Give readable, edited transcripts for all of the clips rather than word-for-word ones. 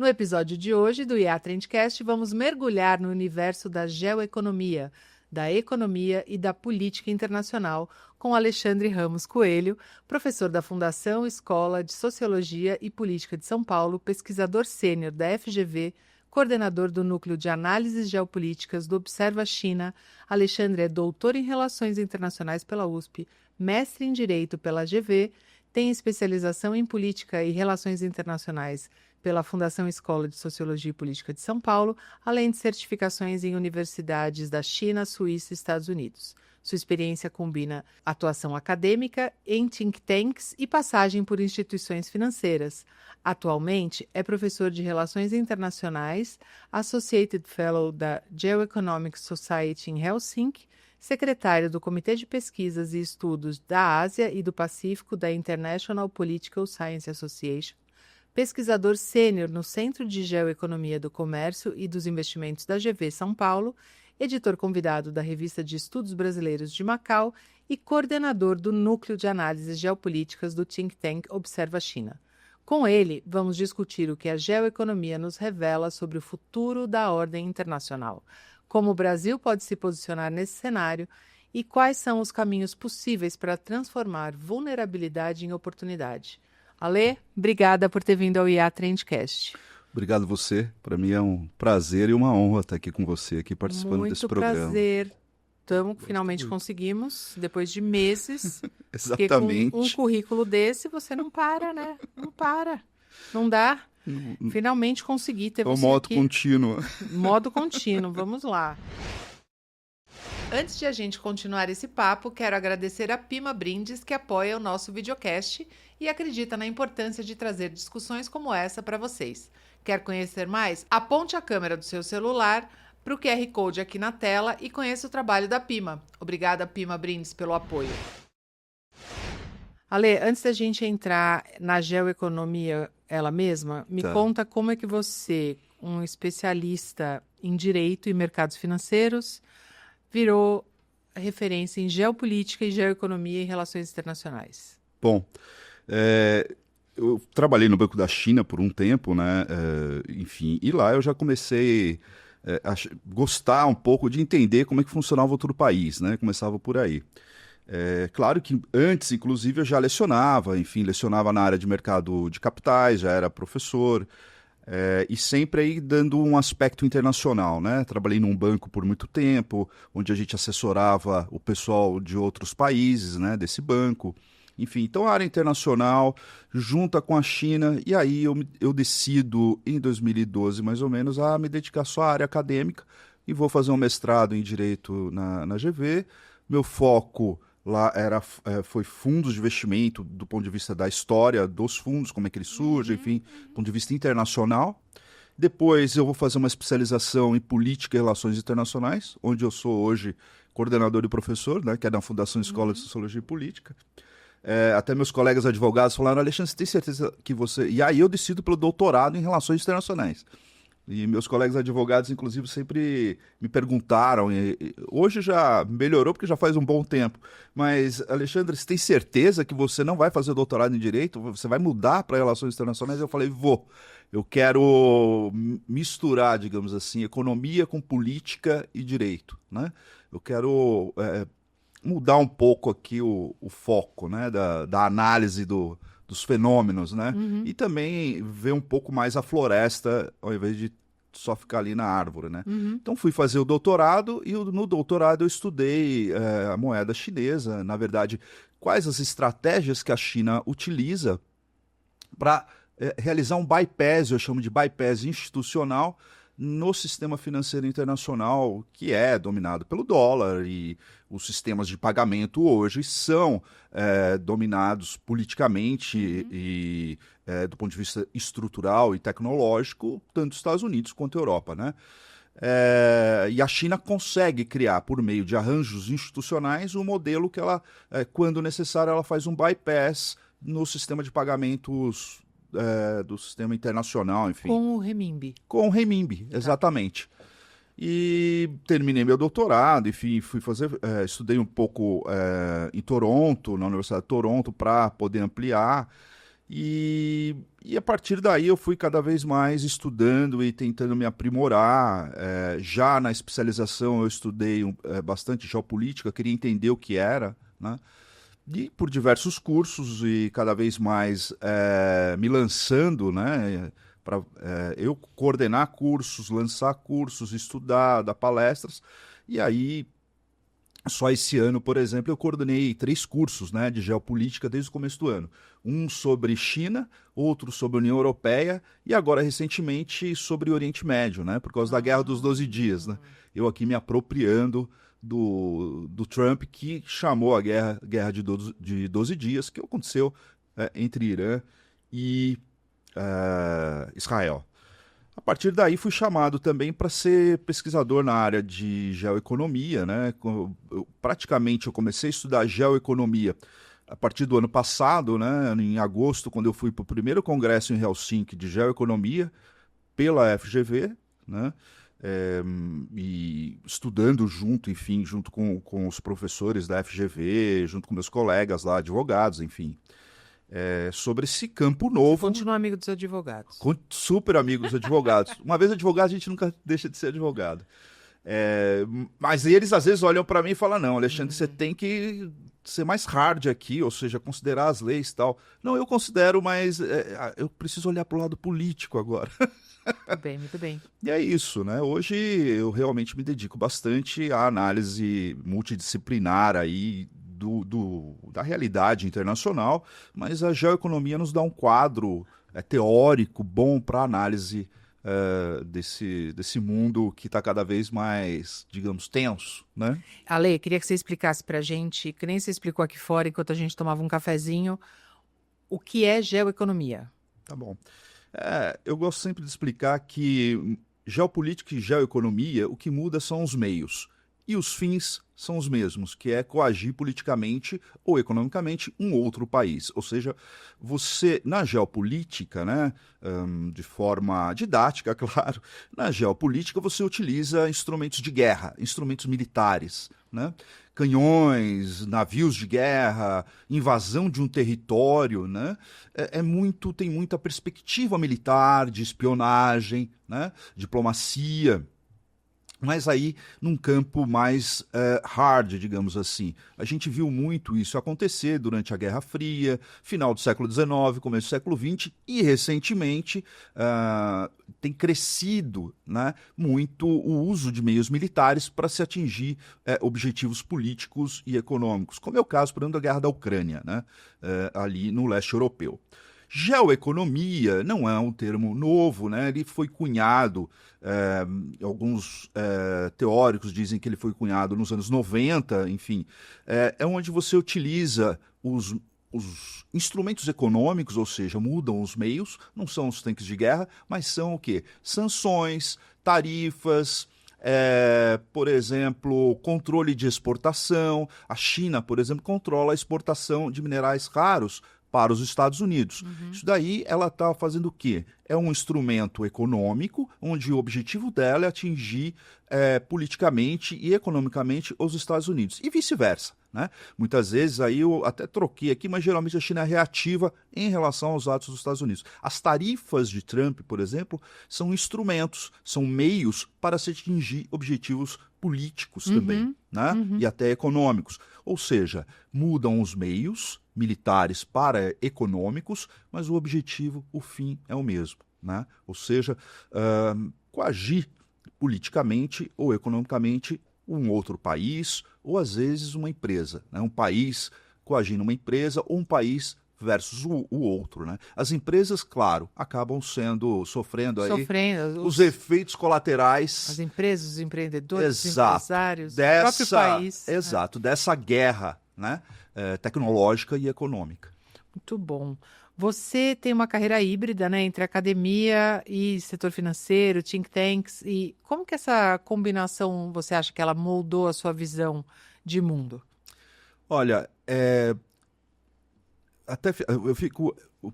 No episódio de hoje do IA Trendcast, vamos mergulhar no universo da geoeconomia, da economia e da política internacional com Alexandre Ramos Coelho, professor da Fundação Escola de Sociologia e Política de São Paulo, pesquisador sênior da FGV, coordenador do Núcleo de Análises Geopolíticas do Observa China. Alexandre é doutor em Relações Internacionais pela USP, mestre em Direito pela GV, tem especialização em Política e Relações Internacionais pela Fundação Escola de Sociologia e Política de São Paulo, além de certificações em universidades da China, Suíça e Estados Unidos. Sua experiência combina atuação acadêmica em think tanks e passagem por instituições financeiras. Atualmente, é professor de Relações Internacionais, Associated Fellow da Geoeconomic Society em Helsinki, secretário do Comitê de Pesquisas e Estudos da Ásia e do Pacífico da International Political Science Association, pesquisador sênior no Centro de Geoeconomia do Comércio e dos Investimentos da GV São Paulo, editor convidado da Revista de Estudos Brasileiros de Macau e coordenador do Núcleo de Análises Geopolíticas do think tank Observa China. Com ele, vamos discutir o que a geoeconomia nos revela sobre o futuro da ordem internacional, como o Brasil pode se posicionar nesse cenário e quais são os caminhos possíveis para transformar vulnerabilidade em oportunidade. Ale, obrigada por ter vindo ao IA Trendcast. Obrigado você. Para mim é um prazer e uma honra estar aqui com você, aqui participando desse programa. Muito prazer. Finalmente conseguimos, depois de meses. Exatamente. Com um currículo desse, você não para, né? Não para. Não dá. Finalmente consegui ter você modo aqui. Contínuo. Modo contínuo. Vamos lá. Antes de a gente continuar esse papo, quero agradecer a Pima Brindes, que apoia o nosso videocast e acredita na importância de trazer discussões como essa para vocês. Quer conhecer mais? Aponte a câmera do seu celular para o QR Code aqui na tela e conheça o trabalho da Pima. Obrigada, Pima Brindes, pelo apoio. Ale, antes da gente entrar na geoeconomia ela mesma, me conta como é que você, um especialista em direito e mercados financeiros, virou referência em geopolítica e geoeconomia e relações internacionais. Bom, eu trabalhei no Banco da China por um tempo, né? Enfim, e lá eu já comecei a gostar um pouco de entender como é que funcionava outro país, né? Começava por aí. Claro que antes, inclusive, eu já lecionava, enfim, lecionava na área de mercado de capitais, já era professor, e sempre aí dando um aspecto internacional, né? Trabalhei num banco por muito tempo, onde a gente assessorava o pessoal de outros países, né, desse banco. Enfim, então a área internacional junta com a China, e aí eu decido, em 2012 mais ou menos, a me dedicar só à área acadêmica e vou fazer um mestrado em Direito na GV. Meu foco lá foi fundos de investimento do ponto de vista da história dos fundos, como é que eles surgem, enfim, do ponto de vista internacional. Depois eu vou fazer uma especialização em Política e Relações Internacionais, onde eu sou hoje coordenador e professor, né, que é da Fundação Escola de Sociologia e Política. Até meus colegas advogados falaram: Alexandre, você tem certeza que você... E aí eu decido pelo doutorado em Relações Internacionais. E meus colegas advogados, inclusive, sempre me perguntaram, hoje já melhorou porque já faz um bom tempo, mas, Alexandre, você tem certeza que você não vai fazer doutorado em Direito? Você vai mudar para Relações Internacionais? Eu falei, vou. Eu quero misturar, digamos assim, economia com política e direito, né? Eu quero mudar um pouco aqui o foco, né, da análise dos fenômenos, né? E também ver um pouco mais a floresta, ao invés de só ficar ali na árvore, né? Então fui fazer o doutorado e no doutorado eu estudei a moeda chinesa, na verdade, quais as estratégias que a China utiliza para realizar um bypass, eu chamo de bypass institucional, no sistema financeiro internacional, que é dominado pelo dólar, e os sistemas de pagamento hoje são dominados politicamente e do ponto de vista estrutural e tecnológico, tanto os Estados Unidos quanto a Europa, né? E a China consegue criar, por meio de arranjos institucionais, um modelo que ela, quando necessário, ela faz um bypass no sistema de pagamentos do sistema internacional, enfim. Com o renminbi. Com o renminbi, exatamente. E terminei meu doutorado, enfim, fui fazer, estudei um pouco em Toronto, na Universidade de Toronto, para poder ampliar. E a partir daí eu fui cada vez mais estudando e tentando me aprimorar. Já na especialização eu estudei bastante geopolítica, queria entender o que era, né? E por diversos cursos e cada vez mais me lançando, né? Para eu coordenar cursos, lançar cursos, estudar, dar palestras. E aí, só esse ano, por exemplo, eu coordenei 3 cursos, né, de geopolítica desde o começo do ano. Um sobre China, outro sobre a União Europeia e agora, recentemente, sobre o Oriente Médio, né, por causa da Guerra dos 12 Dias. Né? Eu aqui me apropriando do Trump, que chamou a guerra de 12 Dias, que aconteceu entre Irã e Israel. A partir daí fui chamado também para ser pesquisador na área de geoeconomia, né? Praticamente eu comecei a estudar geoeconomia a partir do ano passado, né? Em agosto, quando eu fui para o primeiro congresso em Helsinki de geoeconomia pela FGV, né? E estudando junto, enfim, junto com os professores da FGV, junto com meus colegas lá, advogados, enfim. Sobre esse campo novo. Você continua amigo dos advogados. Super amigo dos advogados. Uma vez advogado, a gente nunca deixa de ser advogado. Mas eles às vezes olham para mim e falam, não, Alexandre, você tem que ser mais hard aqui, ou seja, considerar as leis e tal. Não, eu considero, mas eu preciso olhar para o lado político agora. Muito bem, muito bem. E é isso, né? Hoje eu realmente me dedico bastante à análise multidisciplinar aí da realidade internacional, mas a geoeconomia nos dá um quadro teórico bom para análise desse mundo que está cada vez mais, digamos, tenso, né? Ale, queria que você explicasse para a gente, que nem você explicou aqui fora enquanto a gente tomava um cafezinho, o que é geoeconomia? Tá bom. Eu gosto sempre de explicar que geopolítica e geoeconomia, o que muda são os meios. E os fins são os mesmos, que é coagir politicamente ou economicamente um outro país. Ou seja, você, na geopolítica, né, de forma didática, claro, na geopolítica você utiliza instrumentos de guerra, instrumentos militares, né? Canhões, navios de guerra, invasão de um território, né? Tem muita perspectiva militar, de espionagem, né? Diplomacia. Mas aí, num campo mais hard, digamos assim. A gente viu muito isso acontecer durante a Guerra Fria, final do século XIX, começo do século XX, e recentemente tem crescido, né, muito o uso de meios militares para se atingir objetivos políticos e econômicos, como é o caso, por exemplo, da Guerra da Ucrânia, né, ali no leste europeu. Geoeconomia não é um termo novo, né? Ele foi cunhado, alguns teóricos dizem que ele foi cunhado nos anos 90, enfim, onde você utiliza os instrumentos econômicos, ou seja, mudam os meios, não são os tanques de guerra, mas são o quê? Sanções, tarifas, por exemplo, controle de exportação. A China, por exemplo, controla a exportação de minerais raros para os Estados Unidos. Isso daí ela está fazendo o quê? É um instrumento econômico onde o objetivo dela é atingir politicamente e economicamente os Estados Unidos e vice-versa, né? Muitas vezes aí eu até troquei aqui, mas geralmente a China é reativa em relação aos atos dos Estados Unidos. As tarifas de Trump, por exemplo, são instrumentos, são meios para se atingir objetivos políticos também, né? E até econômicos. Ou seja, mudam os meios militares para econômicos, mas o objetivo, o fim é o mesmo, né? Ou seja, coagir politicamente ou economicamente um outro país, ou às vezes uma empresa, né? Um país coagindo uma empresa ou um país versus o outro, né? As empresas, claro, acabam sofrendo aí os efeitos colaterais. As empresas, os empreendedores, os empresários, o próprio país. Exato, dessa guerra, né? Tecnológica e econômica. Muito bom. Você tem uma carreira híbrida, né, entre academia e setor financeiro, think tanks, e como que essa combinação, você acha que ela moldou a sua visão de mundo? Olha, até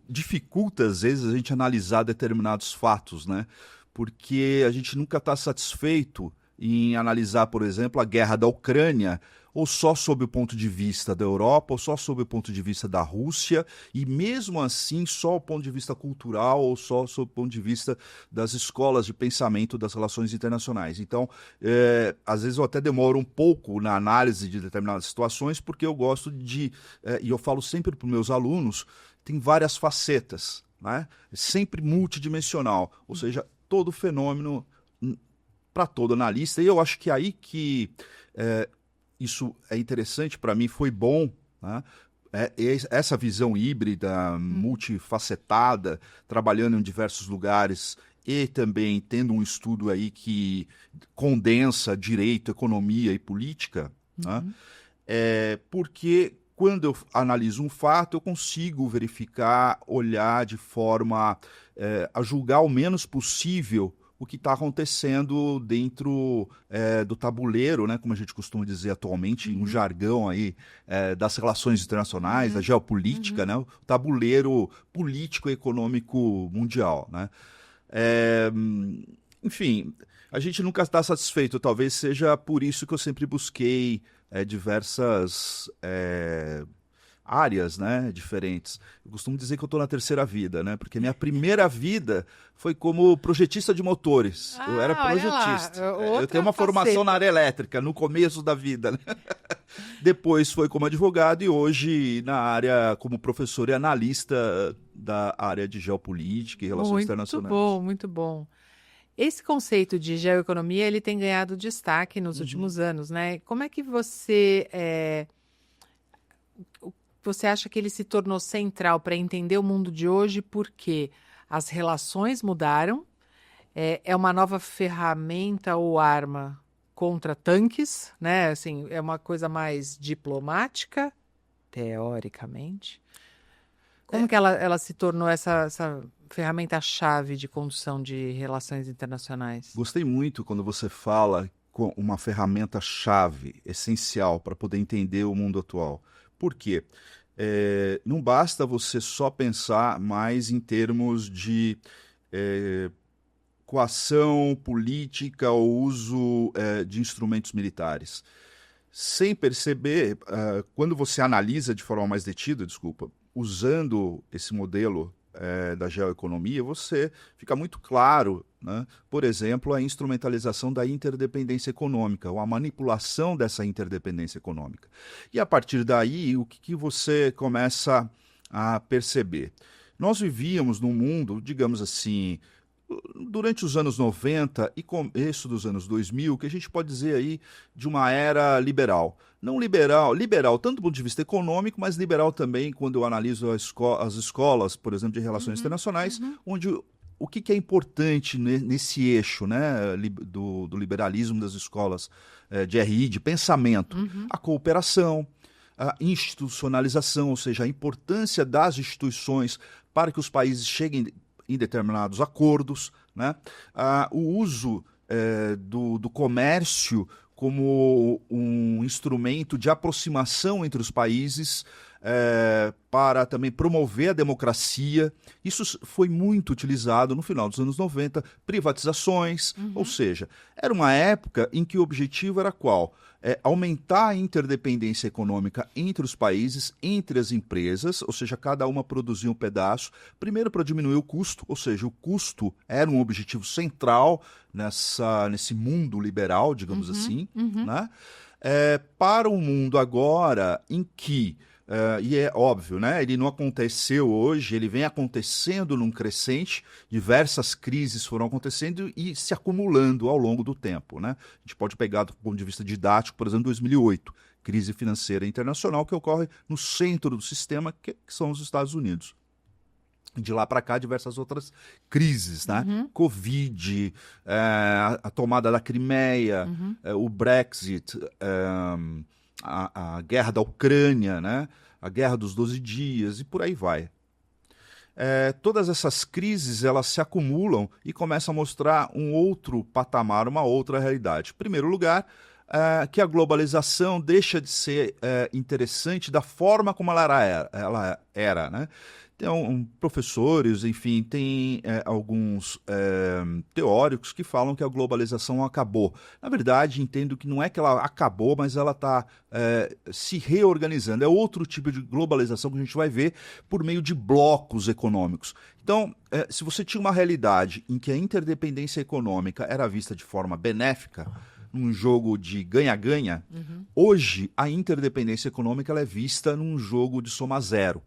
dificulta às vezes a gente analisar determinados fatos, né? Porque a gente nunca está satisfeito em analisar, por exemplo, a guerra da Ucrânia, ou só sob o ponto de vista da Europa, ou só sob o ponto de vista da Rússia, e mesmo assim só o ponto de vista cultural, ou só sob o ponto de vista das escolas de pensamento das relações internacionais. Então, às vezes eu até demoro um pouco na análise de determinadas situações, porque eu gosto e eu falo sempre para os meus alunos, tem várias facetas, né? É sempre multidimensional, ou seja, todo fenômeno para todo analista, e eu acho que aí que isso é interessante para mim, foi bom, né? Essa visão híbrida, multifacetada, trabalhando em diversos lugares e também tendo um estudo aí que condensa direito, economia e política, né? Porque quando eu analiso um fato, eu consigo verificar, olhar de forma a julgar o menos possível o que está acontecendo dentro do tabuleiro, né, como a gente costuma dizer atualmente, um jargão aí das relações internacionais, da geopolítica, né, o tabuleiro político e econômico mundial, né? Enfim, a gente nunca está satisfeito, talvez seja por isso que eu sempre busquei diversas áreas, né, diferentes. Eu costumo dizer que eu estou na terceira vida, né, porque minha primeira vida foi como projetista de motores. Eu era projetista. Eu tenho uma formação na área elétrica, no começo da vida, né? Depois foi como advogado e hoje na área como professor e analista da área de geopolítica e relações internacionais. Muito bom, muito bom. Esse conceito de geoeconomia, ele tem ganhado destaque nos últimos anos, né? Como é que você acha que ele se tornou central para entender o mundo de hoje? Porque as relações mudaram, é uma nova ferramenta ou arma contra tanques, né? Assim, é uma coisa mais diplomática, teoricamente. Como que ela se tornou essa ferramenta-chave de condução de relações internacionais? Gostei muito quando você fala com uma ferramenta-chave, essencial para poder entender o mundo atual. Por quê? Não basta você só pensar mais em termos de coação política ou uso de instrumentos militares. Sem perceber, quando você analisa de forma mais detida, usando esse modelo da geoeconomia, você fica muito claro, né? Por exemplo, a instrumentalização da interdependência econômica, ou a manipulação dessa interdependência econômica. E a partir daí, o que você começa a perceber? Nós vivíamos num mundo, digamos assim, durante os anos 90 e começo dos anos 2000, que a gente pode dizer aí de uma era liberal. Não liberal tanto do ponto de vista econômico, mas liberal também quando eu analiso as escolas, por exemplo, de relações internacionais, onde o que é importante nesse eixo, né, do liberalismo das escolas de RI, de pensamento, a cooperação, a institucionalização, ou seja, a importância das instituições para que os países cheguem em determinados acordos, né? O uso do comércio como um instrumento de aproximação entre os países para também promover a democracia. Isso foi muito utilizado no final dos anos 90, privatizações, ou seja, era uma época em que o objetivo era qual? Aumentar a interdependência econômica entre os países, entre as empresas, ou seja, cada uma produzia um pedaço, primeiro para diminuir o custo, ou seja, o custo era um objetivo central nesse mundo liberal, digamos assim, né? Para o mundo agora em que e é óbvio, né? Ele não aconteceu hoje, ele vem acontecendo num crescente, diversas crises foram acontecendo e se acumulando ao longo do tempo, né? A gente pode pegar do ponto de vista didático, por exemplo, 2008, crise financeira internacional que ocorre no centro do sistema, que são os Estados Unidos. De lá para cá, diversas outras crises, né? Covid, a tomada da Crimeia, o Brexit, a guerra da Ucrânia, né? A guerra dos 12 dias e por aí vai. Todas essas crises elas se acumulam e começam a mostrar um outro patamar, uma outra realidade. Em primeiro lugar, que a globalização deixa de ser interessante da forma como ela era, né? Então, professores, enfim, tem alguns teóricos que falam que a globalização acabou. Na verdade, entendo que não é que ela acabou, mas ela está se reorganizando. É outro tipo de globalização que a gente vai ver por meio de blocos econômicos. Então, se você tinha uma realidade em que a interdependência econômica era vista de forma benéfica, num jogo de ganha-ganha, hoje a interdependência econômica ela é vista num jogo de soma zero.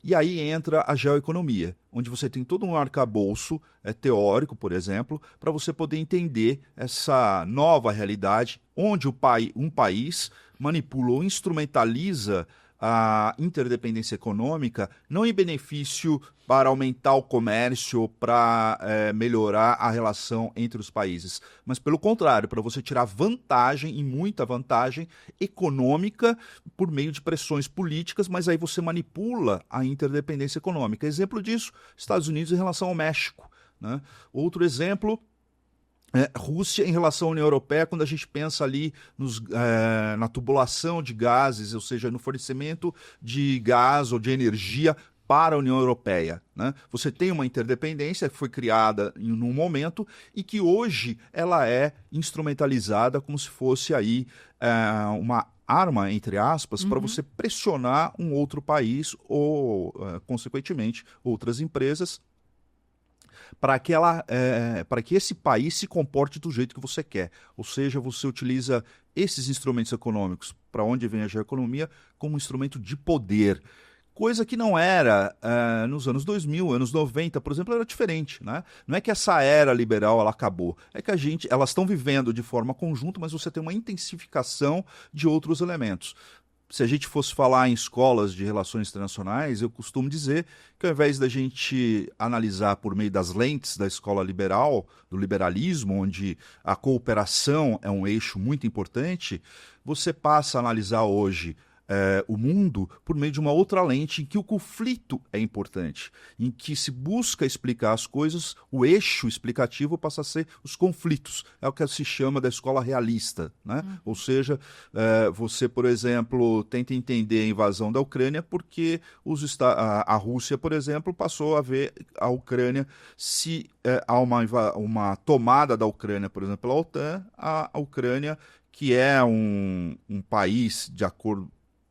E aí entra a geoeconomia, onde você tem todo um arcabouço teórico, por exemplo, para você poder entender essa nova realidade, onde um país manipula ou instrumentaliza a interdependência econômica, não em benefício para aumentar o comércio, para melhorar a relação entre os países, mas pelo contrário, para você tirar vantagem, e muita vantagem, econômica por meio de pressões políticas, mas aí você manipula a interdependência econômica. Exemplo disso, Estados Unidos em relação ao México, né? Outro exemplo, Rússia em relação à União Europeia, quando a gente pensa ali na tubulação de gases, ou seja, no fornecimento de gás ou de energia para a União Europeia, né? Você tem uma interdependência que foi criada num momento e que hoje ela é instrumentalizada como se fosse aí uma arma, entre aspas, para você pressionar um outro país ou, consequentemente, outras empresas para que esse país se comporte do jeito que você quer. Ou seja, você utiliza esses instrumentos econômicos, para onde vem a geoeconomia, como um instrumento de poder. Coisa que não era nos anos 2000, anos 90, por exemplo, era diferente, né? Não é que essa era liberal ela acabou, é que elas estão vivendo de forma conjunta, mas você tem uma intensificação de outros elementos. Se a gente fosse falar em escolas de relações internacionais, eu costumo dizer que ao invés da gente analisar por meio das lentes da escola liberal, do liberalismo, onde a cooperação é um eixo muito importante, você passa a analisar hoje o mundo por meio de uma outra lente em que o conflito é importante, em que se busca explicar as coisas, o eixo explicativo passa a ser os conflitos. É o que se chama da escola realista, né? Ou seja, você, por exemplo, tenta entender a invasão da Ucrânia porque a Rússia, por exemplo, passou a ver a Ucrânia, se há uma tomada da Ucrânia, por exemplo, pela OTAN, a Ucrânia, que é um país, de acordo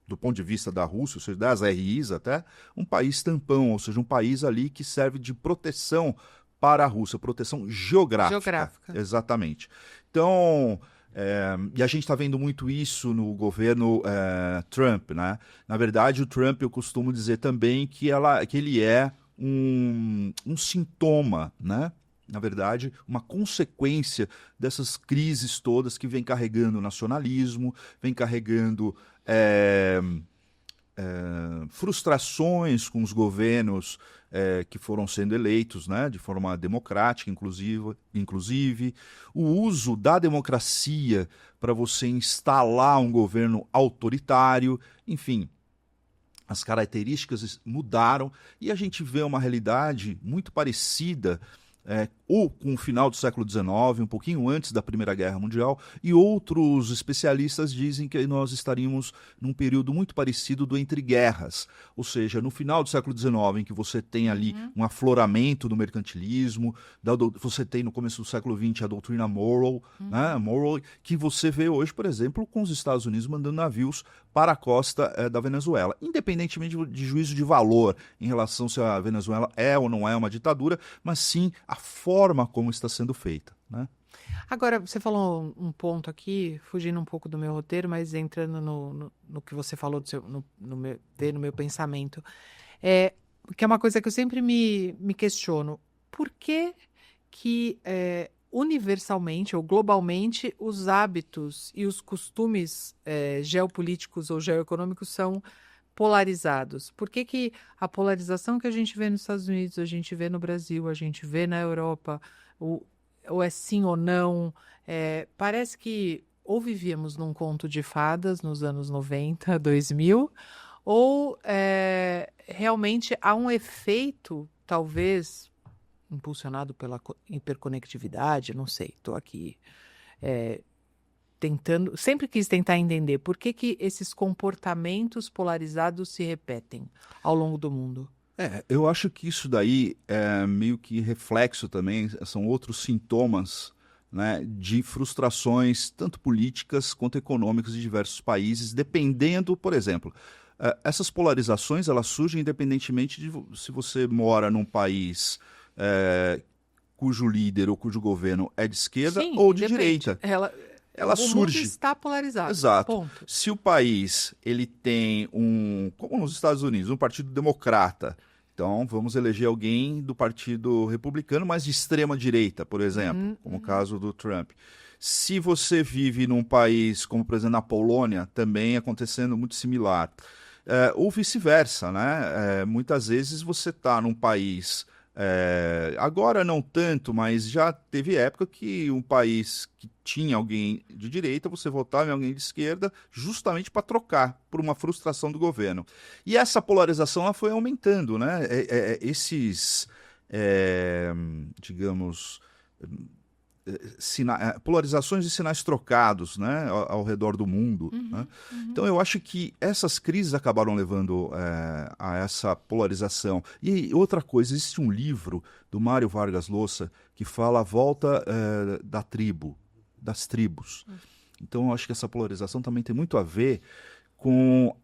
do ponto de vista da Rússia, ou seja, das RIs até, um país tampão, ou seja, um país ali que serve de proteção para a Rússia, proteção geográfica. Exatamente. Então, e a gente está vendo muito isso no governo Trump, né? Na verdade, o Trump, eu costumo dizer também que ele é um sintoma, né? Na verdade, uma consequência dessas crises todas que vem carregando o nacionalismo, vem carregando frustrações com os governos que foram sendo eleitos, né, de forma democrática, inclusive, o uso da democracia para você instalar um governo autoritário, enfim. As características mudaram e a gente vê uma realidade muito parecida ou com o final do século XIX, um pouquinho antes da Primeira Guerra Mundial, e outros especialistas dizem que nós estaríamos num período muito parecido do entre guerras, ou seja, no final do século XIX, em que você tem ali um afloramento do mercantilismo, você tem no começo do século XX a doutrina Monroe, né, Monroe, que você vê hoje, por exemplo, com os Estados Unidos mandando navios para a costa da Venezuela, independentemente de juízo de valor em relação se a Venezuela é ou não é uma ditadura, mas sim a forma como está sendo feita, né? Agora, você falou um ponto aqui, fugindo um pouco do meu roteiro, mas entrando no que você falou no meu pensamento, que é uma coisa que eu sempre me questiono. Por que universalmente ou globalmente os hábitos e os costumes geopolíticos ou geoeconômicos são polarizados? Por que a polarização que a gente vê nos Estados Unidos, a gente vê no Brasil, a gente vê na Europa, ou é sim ou não? Parece que ou vivíamos num conto de fadas nos anos 90, 2000, ou realmente há um efeito, talvez impulsionado pela hiperconectividade, não sei, estou aqui sempre quis tentar entender por que esses comportamentos polarizados se repetem ao longo do mundo. Eu acho que isso daí é meio que reflexo também, são outros sintomas, né, de frustrações, tanto políticas quanto econômicas de diversos países, dependendo, por exemplo, essas polarizações elas surgem independentemente de se você mora num país cujo líder ou cujo governo é de esquerda Sim, ou de independe. direita. O mundo Surge. está polarizado. Exato. Ponto. Se o país ele tem como nos Estados Unidos, um partido democrata, então vamos eleger alguém do Partido Republicano, mas de extrema direita, por exemplo, como o caso do Trump. Se você vive num país como, por exemplo, na Polônia, também acontecendo muito similar. Ou vice-versa, né? Muitas vezes você está num país, agora não tanto, mas já teve época que um país que tinha alguém de direita, você votava em alguém de esquerda justamente para trocar por uma frustração do governo. E essa polarização ela foi aumentando, né? Digamos, polarizações de sinais trocados, né, ao redor do mundo. Né? Então eu acho que essas crises acabaram levando a essa polarização. E outra coisa, existe um livro do Mário Vargas Llosa que fala a volta das tribos. Então eu acho que essa polarização também tem muito a ver com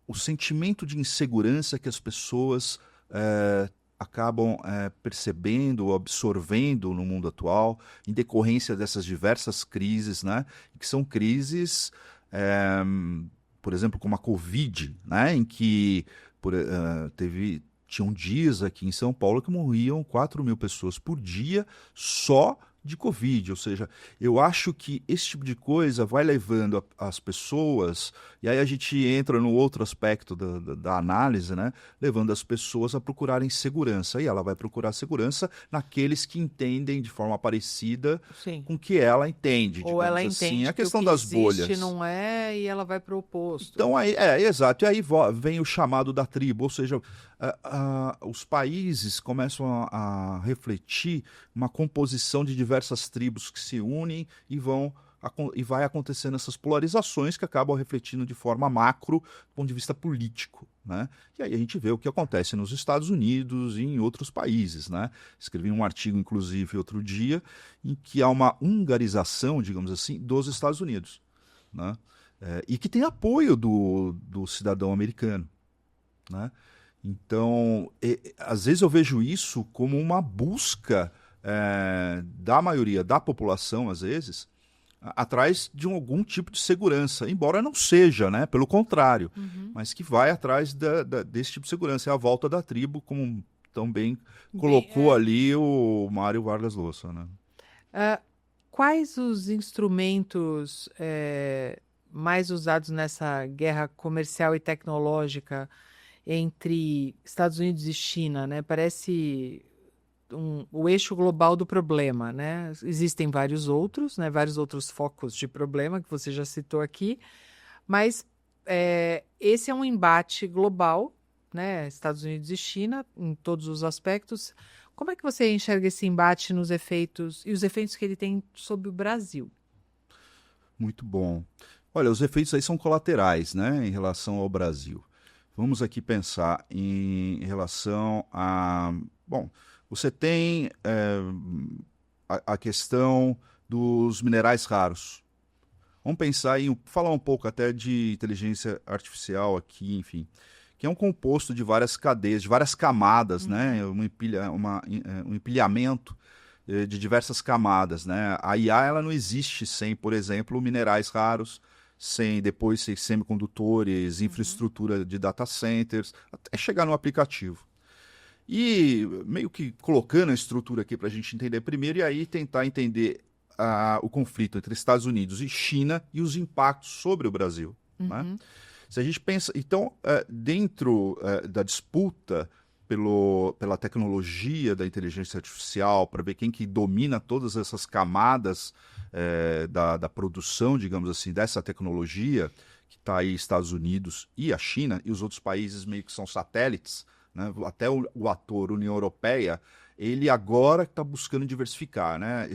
o sentimento de insegurança que as pessoas acabam percebendo ou absorvendo no mundo atual, em decorrência dessas diversas crises, né? Que são crises, por exemplo, como a Covid, né? Em que tinham dias aqui em São Paulo que morriam 4.000 pessoas por dia só de Covid, ou seja, eu acho que esse tipo de coisa vai levando as pessoas, e aí a gente entra no outro aspecto da análise, né? Levando as pessoas a procurarem segurança, e ela vai procurar segurança naqueles que entendem de forma parecida Sim. com o que ela entende, ou ela assim, entende a questão que o que das bolhas. existe não é, e ela vai para o oposto. Então, exato, e aí vem o chamado da tribo, ou seja, os países começam a refletir uma composição de diversas tribos que se unem e vai acontecendo essas polarizações que acabam refletindo de forma macro do ponto de vista político. Né? E aí a gente vê o que acontece nos Estados Unidos e em outros países. Né? Escrevi um artigo, inclusive, outro dia, em que há uma hungarização, digamos assim, dos Estados Unidos. Né? E que tem apoio do cidadão americano. Né? Então, às vezes eu vejo isso como uma busca da maioria da população, às vezes, atrás de algum tipo de segurança, embora não seja, né? Pelo contrário, mas que vai atrás desse tipo de segurança. É a volta da tribo, como tão bem colocou ali o Mário Vargas Llosa. Né? Quais os instrumentos mais usados nessa guerra comercial e tecnológica entre Estados Unidos e China, né? Parece o eixo global do problema, né? Existem vários outros, né? Vários outros focos de problema que você já citou aqui, mas esse é um embate global, né? Estados Unidos e China, em todos os aspectos. Como é que você enxerga esse embate nos efeitos e os efeitos que ele tem sobre o Brasil? Muito bom. Olha, os efeitos aí são colaterais, né, em relação ao Brasil. Vamos aqui pensar em relação a... Bom, você tem a questão dos minerais raros. Vamos pensar em falar um pouco até de inteligência artificial aqui, enfim, que é um composto de várias cadeias, de várias camadas, né? Um empilhamento de diversas camadas, né? A IA ela não existe sem, por exemplo, minerais raros, sem semicondutores, infraestrutura de data centers, até chegar no aplicativo. E meio que colocando a estrutura aqui para a gente entender primeiro e aí tentar entender o conflito entre Estados Unidos e China e os impactos sobre o Brasil. Né? Se a gente pensa, então, dentro da disputa pela tecnologia da inteligência artificial, para ver quem que domina todas essas camadas da produção, digamos assim, dessa tecnologia, que está aí Estados Unidos e a China, e os outros países meio que são satélites, né? Até o ator União Europeia, ele agora está buscando diversificar. Né?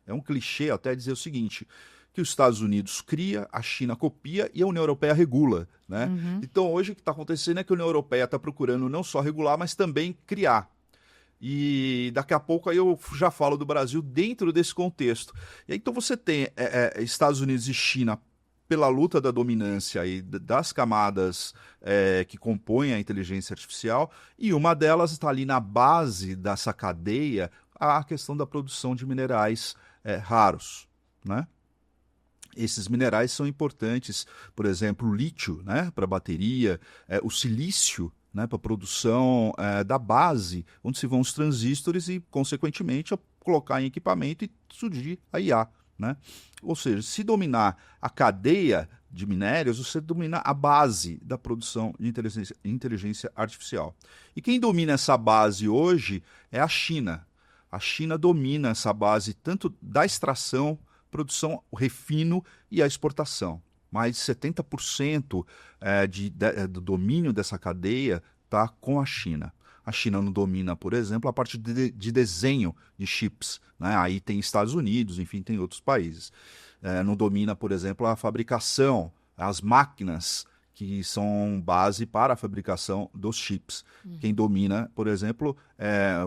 É um clichê até dizer o seguinte, que que os Estados Unidos cria, a China copia e a União Europeia regula, né? Então, hoje o que está acontecendo é que a União Europeia está procurando não só regular, mas também criar. E daqui a pouco aí eu já falo do Brasil dentro desse contexto. E aí, então você tem Estados Unidos e China pela luta da dominância e das camadas que compõem a inteligência artificial, e uma delas está ali na base dessa cadeia, a questão da produção de minerais raros, né? Esses minerais são importantes, por exemplo, o lítio, né, para bateria, o silício, né, para a produção da base, onde se vão os transistores e, consequentemente, a colocar em equipamento e surgir a IA. Né? Ou seja, se dominar a cadeia de minérios, você domina a base da produção de inteligência artificial. E quem domina essa base hoje é a China. A China domina essa base tanto da extração, produção, o refino e a exportação. Mais de 70% do domínio dessa cadeia está com a China. A China não domina, por exemplo, a parte de desenho de chips, né? Aí tem Estados Unidos, enfim, tem outros países. Não domina, por exemplo, a fabricação, as máquinas que são base para a fabricação dos chips. Quem domina, por exemplo,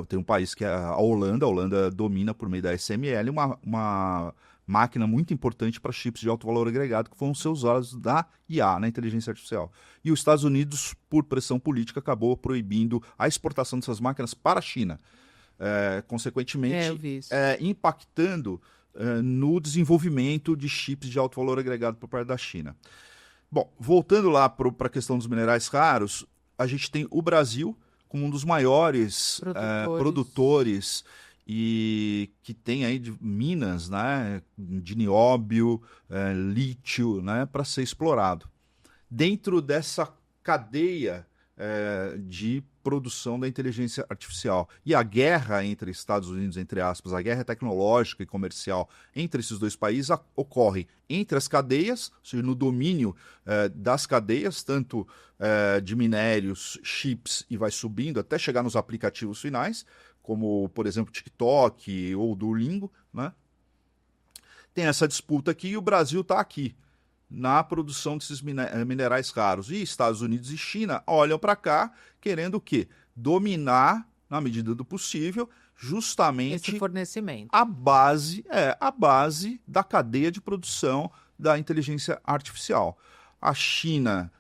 tem um país que é a Holanda. A Holanda domina, por meio da SML, uma máquina muito importante para chips de alto valor agregado que vão ser usados na IA, na inteligência artificial. E os Estados Unidos, por pressão política, acabou proibindo a exportação dessas máquinas para a China. Consequentemente, impactando no desenvolvimento de chips de alto valor agregado por parte da China. Bom, voltando lá para a questão dos minerais raros, a gente tem o Brasil como um dos maiores produtores e que tem aí minas, né, de nióbio, lítio, né, para ser explorado. Dentro dessa cadeia de produção da inteligência artificial. E a guerra entre Estados Unidos, entre aspas, a guerra tecnológica e comercial entre esses dois países ocorre entre as cadeias, ou seja, no domínio das cadeias, tanto de minérios, chips, e vai subindo até chegar nos aplicativos finais, como, por exemplo, TikTok ou Duolingo, né? Tem essa disputa aqui e o Brasil está aqui, na produção desses minerais raros. E Estados Unidos e China olham para cá querendo o quê? Dominar, na medida do possível, justamente esse fornecimento. A base da cadeia de produção da inteligência artificial. A China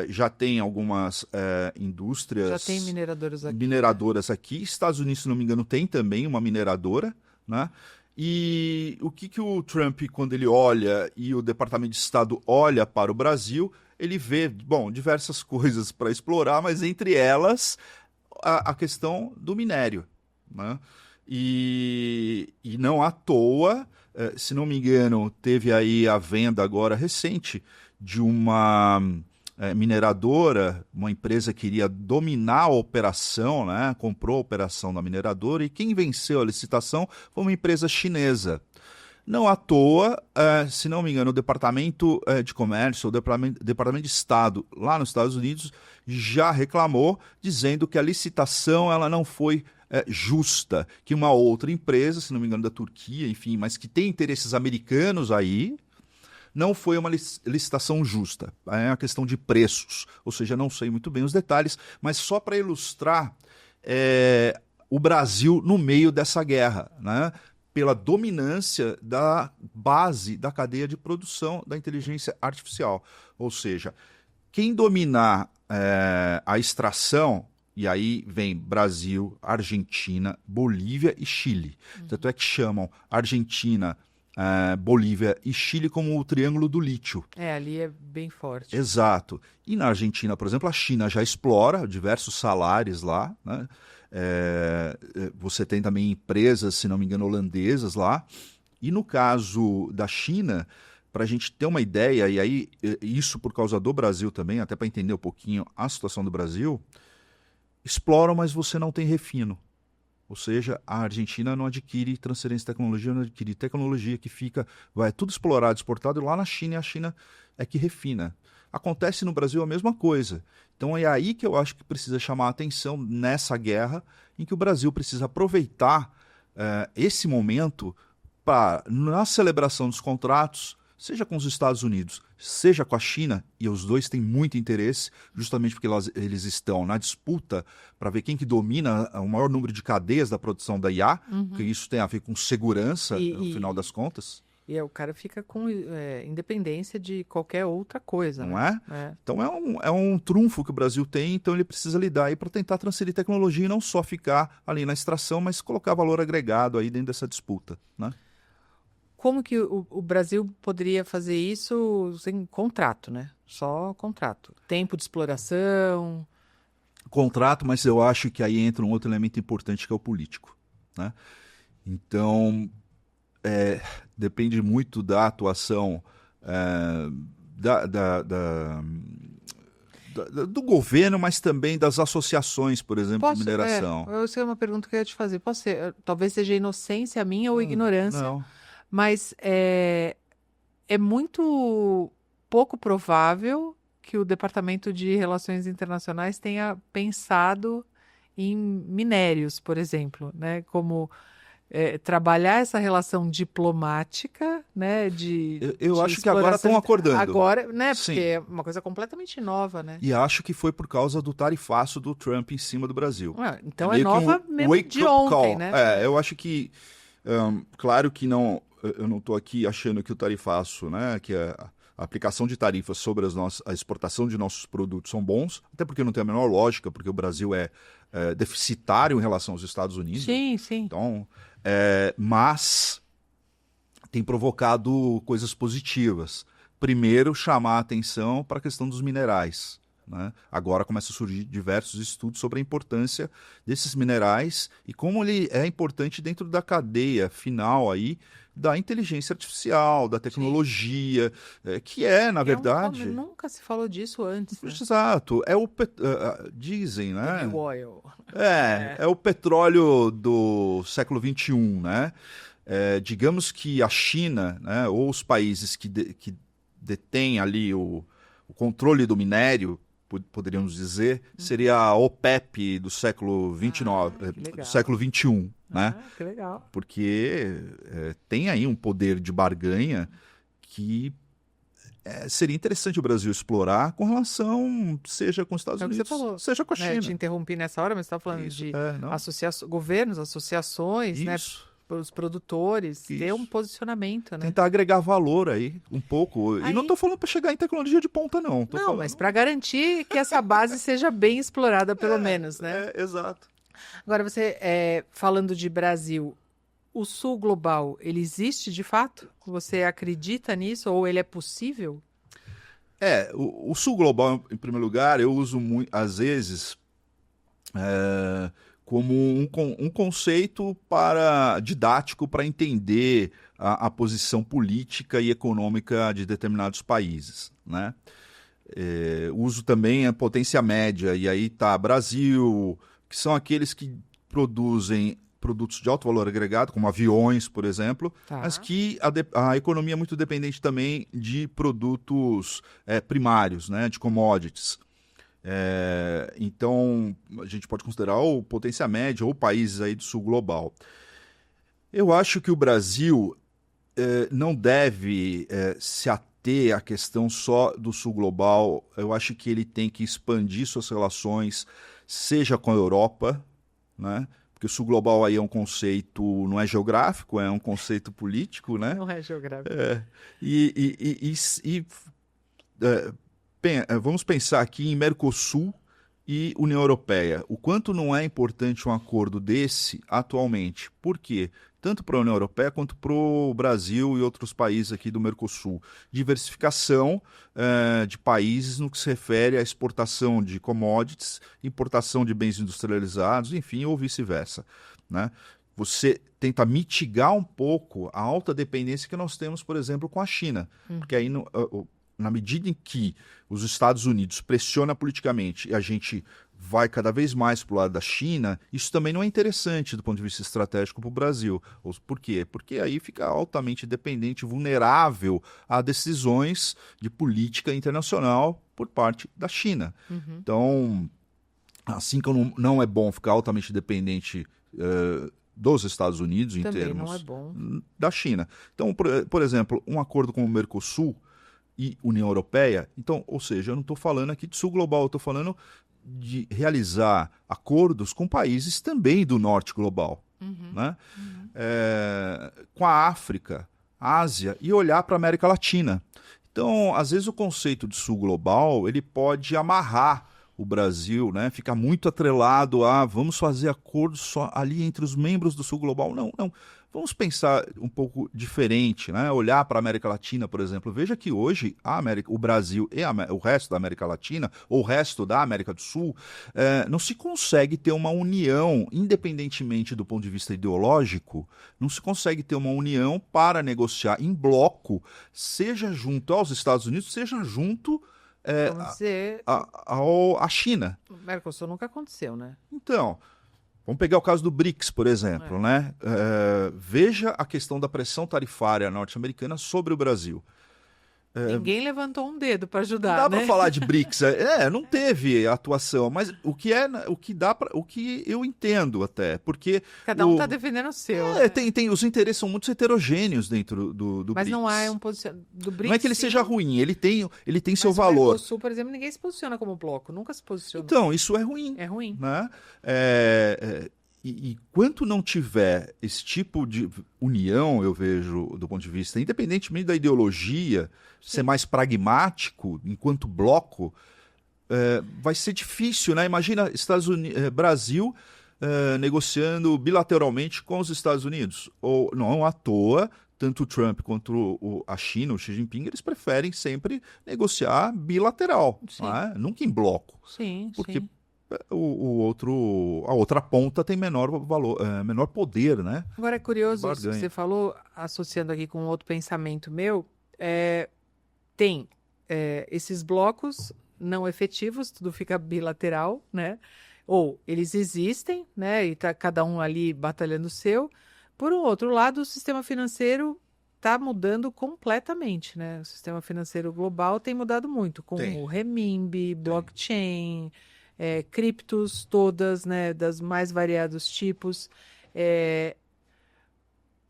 já tem algumas indústrias... Já tem mineradoras aqui. Estados Unidos, se não me engano, tem também uma mineradora, né? E o que o Trump, quando ele olha e o Departamento de Estado olha para o Brasil, ele vê, bom, diversas coisas para explorar, mas entre elas a questão do minério, né? E não à toa, se não me engano, teve aí a venda agora recente de uma mineradora, uma empresa que iria dominar a operação, né? Comprou a operação da mineradora e quem venceu a licitação foi uma empresa chinesa. Não à toa, se não me engano, o Departamento de Comércio, o Departamento de Estado lá nos Estados Unidos já reclamou, dizendo que a licitação ela não foi justa, que uma outra empresa, se não me engano da Turquia, enfim, mas que tem interesses americanos aí, não foi uma licitação justa. É uma questão de preços, ou seja, não sei muito bem os detalhes, mas só para ilustrar o Brasil no meio dessa guerra, né? Pela dominância da base da cadeia de produção da inteligência artificial. Ou seja, quem dominar a extração, e aí vem Brasil, Argentina, Bolívia e Chile. Tanto é que chamam Argentina, Bolívia e Chile como o Triângulo do Lítio. Ali é bem forte. Exato. E na Argentina, por exemplo, a China já explora diversos salares lá, né? Você tem também empresas, se não me engano, holandesas lá. E no caso da China, para a gente ter uma ideia, e aí isso por causa do Brasil também, até para entender um pouquinho a situação do Brasil, exploram, mas você não tem refino. Ou seja, a Argentina não adquire transferência de tecnologia, não adquire tecnologia que fica, vai tudo explorado, exportado lá na China, e a China é que refina. Acontece no Brasil a mesma coisa. Então é aí que eu acho que precisa chamar a atenção nessa guerra, em que o Brasil precisa aproveitar esse momento para, na celebração dos contratos, seja com os Estados Unidos, seja com a China, e os dois têm muito interesse, justamente porque eles estão na disputa para ver quem que domina o maior número de cadeias da produção da IA, porque isso tem a ver com segurança, no final das contas. E o cara fica com independência de qualquer outra coisa, Não né? é? Então é um trunfo que o Brasil tem, então ele precisa lidar aí para tentar transferir tecnologia e não só ficar ali na extração, mas colocar valor agregado aí dentro dessa disputa, né? Como que o Brasil poderia fazer isso sem contrato, né? Só contrato. Tempo de exploração. Contrato, mas eu acho que aí entra um outro elemento importante que é o político, né? Então, depende muito da atuação do governo, mas também das associações, por exemplo, de mineração. Essa é uma pergunta que eu ia te fazer. Pode ser, talvez seja inocência minha ou ignorância, Não. mas é muito pouco provável que o Departamento de Relações Internacionais tenha pensado em minérios, por exemplo, né? Como trabalhar essa relação diplomática, né? Eu de acho que agora estão acordando. Agora, né? Sim. Porque é uma coisa completamente nova, né? E acho que foi por causa do tarifaço do Trump em cima do Brasil. Então é nova mesmo de ontem, né? Eu acho que, claro que não, eu não estou aqui achando que o tarifaço, né, que a aplicação de tarifas sobre a exportação de nossos produtos são bons, até porque não tem a menor lógica, porque o Brasil é deficitário em relação aos Estados Unidos. Sim, sim. Então, mas tem provocado coisas positivas. Primeiro, chamar a atenção para a questão dos minerais, né? Agora começam a surgir diversos estudos sobre a importância desses minerais e como ele é importante dentro da cadeia final aí da inteligência artificial, da tecnologia, que na verdade... Nunca se falou disso antes, né? Exato. Dizem, né? The new oil. É o petróleo do século XXI, né? Digamos que a China, né, ou os países que detêm ali o controle do minério, poderíamos dizer, seria a OPEP do século do século XXI, né? Que legal. Porque tem aí um poder de barganha que seria interessante o Brasil explorar com relação, seja com os Estados Unidos, você falou, seja com a China. Te interrompi nessa hora, mas você estava falando Isso, de governos, associações, né? Os produtores, ter um posicionamento, né? Tentar agregar valor aí, um pouco. E não estou falando para chegar em tecnologia de ponta, não. Mas para garantir que essa base seja bem explorada, pelo menos, né? Exato. Agora, você, falando de Brasil, o Sul Global, ele existe de fato? Você acredita nisso ou ele é possível? O Sul Global, em primeiro lugar, eu uso às vezes como um conceito didático para entender a posição política e econômica de determinados países, né? Uso também a potência média, e aí está Brasil, que são aqueles que produzem produtos de alto valor agregado, como aviões, por exemplo, mas que a economia é muito dependente também de produtos primários, né, de commodities. Então, a gente pode considerar ou potência média ou países aí do sul global. Eu acho que o Brasil não deve se ater à questão só do sul global. Eu acho que ele tem que expandir suas relações, seja com a Europa, né? Porque o sul global aí é um conceito, não é geográfico, é um conceito político, né? Não é geográfico. Vamos pensar aqui em Mercosul e União Europeia. O quanto não é importante um acordo desse atualmente? Por quê? Tanto para a União Europeia quanto para o Brasil e outros países aqui do Mercosul. Diversificação de países no que se refere à exportação de commodities, importação de bens industrializados, enfim, ou vice-versa, né? Você tenta mitigar um pouco a alta dependência que nós temos, por exemplo, com a China. Porque aí, na medida em que os Estados Unidos pressionam politicamente e a gente vai cada vez mais para o lado da China, isso também não é interessante do ponto de vista estratégico para o Brasil. Por quê? Porque aí fica altamente dependente, vulnerável a decisões de política internacional por parte da China. Então, assim como não é bom ficar altamente dependente dos Estados Unidos em Também termos não é bom. da China. Então, por exemplo, um acordo com o Mercosul e União Europeia, então, ou seja, eu não estou falando aqui de sul global, eu estou falando de realizar acordos com países também do norte global, né? Com a África, Ásia e olhar para a América Latina. Então, às vezes o conceito de sul global ele pode amarrar o Brasil, né? Ficar muito atrelado a vamos fazer acordos só ali entre os membros do sul global. Não, não. Vamos pensar um pouco diferente, né? Olhar para a América Latina, por exemplo. Veja que hoje o Brasil e o resto da América Latina, ou o resto da América do Sul, não se consegue ter uma união, independentemente do ponto de vista ideológico, não se consegue ter uma união para negociar em bloco, seja junto aos Estados Unidos, seja junto Vamos dizer, à China. o Mercosul nunca aconteceu, né? Então, vamos pegar o caso do BRICS, por exemplo, né? Veja a questão da pressão tarifária norte-americana sobre o Brasil. Ninguém levantou um dedo para ajudar, Dá né? para falar de BRICS, não teve atuação, mas o que dá para, o que eu entendo até, porque Cada um está defendendo o seu. Né? tem os interesses são muito heterogêneos dentro do Mas BRICS. não há um posicionamento do BRICS. Não é que ele seja ruim, ele tem seu Mas valor. O Mercosul, por exemplo, ninguém se posiciona como bloco, nunca se posiciona. Então, isso é ruim. É ruim. Né? E quanto não tiver esse tipo de união, eu vejo, do ponto de vista, independentemente da ideologia, ser mais pragmático enquanto bloco, vai ser difícil, né? Imagina Brasil negociando bilateralmente com os Estados Unidos. Ou não à toa, tanto o Trump quanto a China, o Xi Jinping, eles preferem sempre negociar bilateral, né? Nunca em bloco. Sim, porque sim. a outra ponta tem menor valor, menor poder, né? Agora é curioso isso que Barganha. você falou, associando aqui com outro pensamento meu, tem esses blocos não efetivos, tudo fica bilateral, né? Ou eles existem, né? E tá cada um ali batalhando o seu. Por um outro lado, o sistema financeiro está mudando completamente, né? O sistema financeiro global tem mudado muito, com o renminbi, blockchain, criptos todas, né? Das mais variados tipos.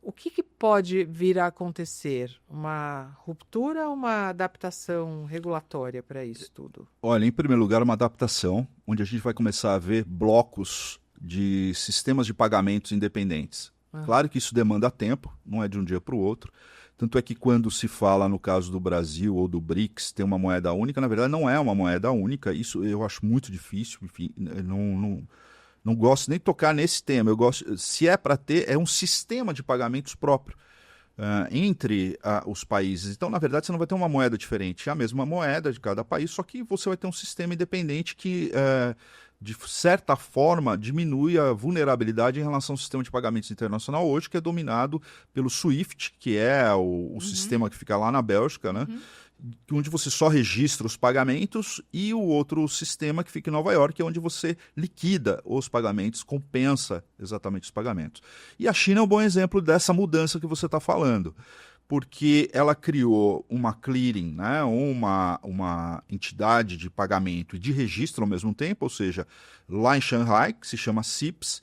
O que pode vir a acontecer? Uma ruptura ou uma adaptação regulatória para isso tudo? Olha, em primeiro lugar, uma adaptação, onde a gente vai começar a ver blocos de sistemas de pagamentos independentes. Claro que isso demanda tempo, não é de um dia para o outro. Tanto é que quando se fala, no caso do Brasil ou do BRICS, ter uma moeda única, na verdade não é uma moeda única. Isso eu acho muito difícil, enfim, não gosto nem de tocar nesse tema. Eu gosto, se é para ter, é um sistema de pagamentos próprio entre os países. Então, na verdade, você não vai ter uma moeda diferente. É a mesma moeda de cada país, só que você vai ter um sistema independente que, de certa forma, diminui a vulnerabilidade em relação ao sistema de pagamentos internacional hoje, que é dominado pelo SWIFT, que é o sistema que fica lá na Bélgica, né? Onde você só registra os pagamentos, e o outro sistema que fica em Nova York, é onde você liquida os pagamentos, compensa exatamente os pagamentos. E a China é um bom exemplo dessa mudança que você está falando, porque ela criou uma clearing, né, uma entidade de pagamento e de registro ao mesmo tempo, ou seja, lá em Shanghai, que se chama CIPS,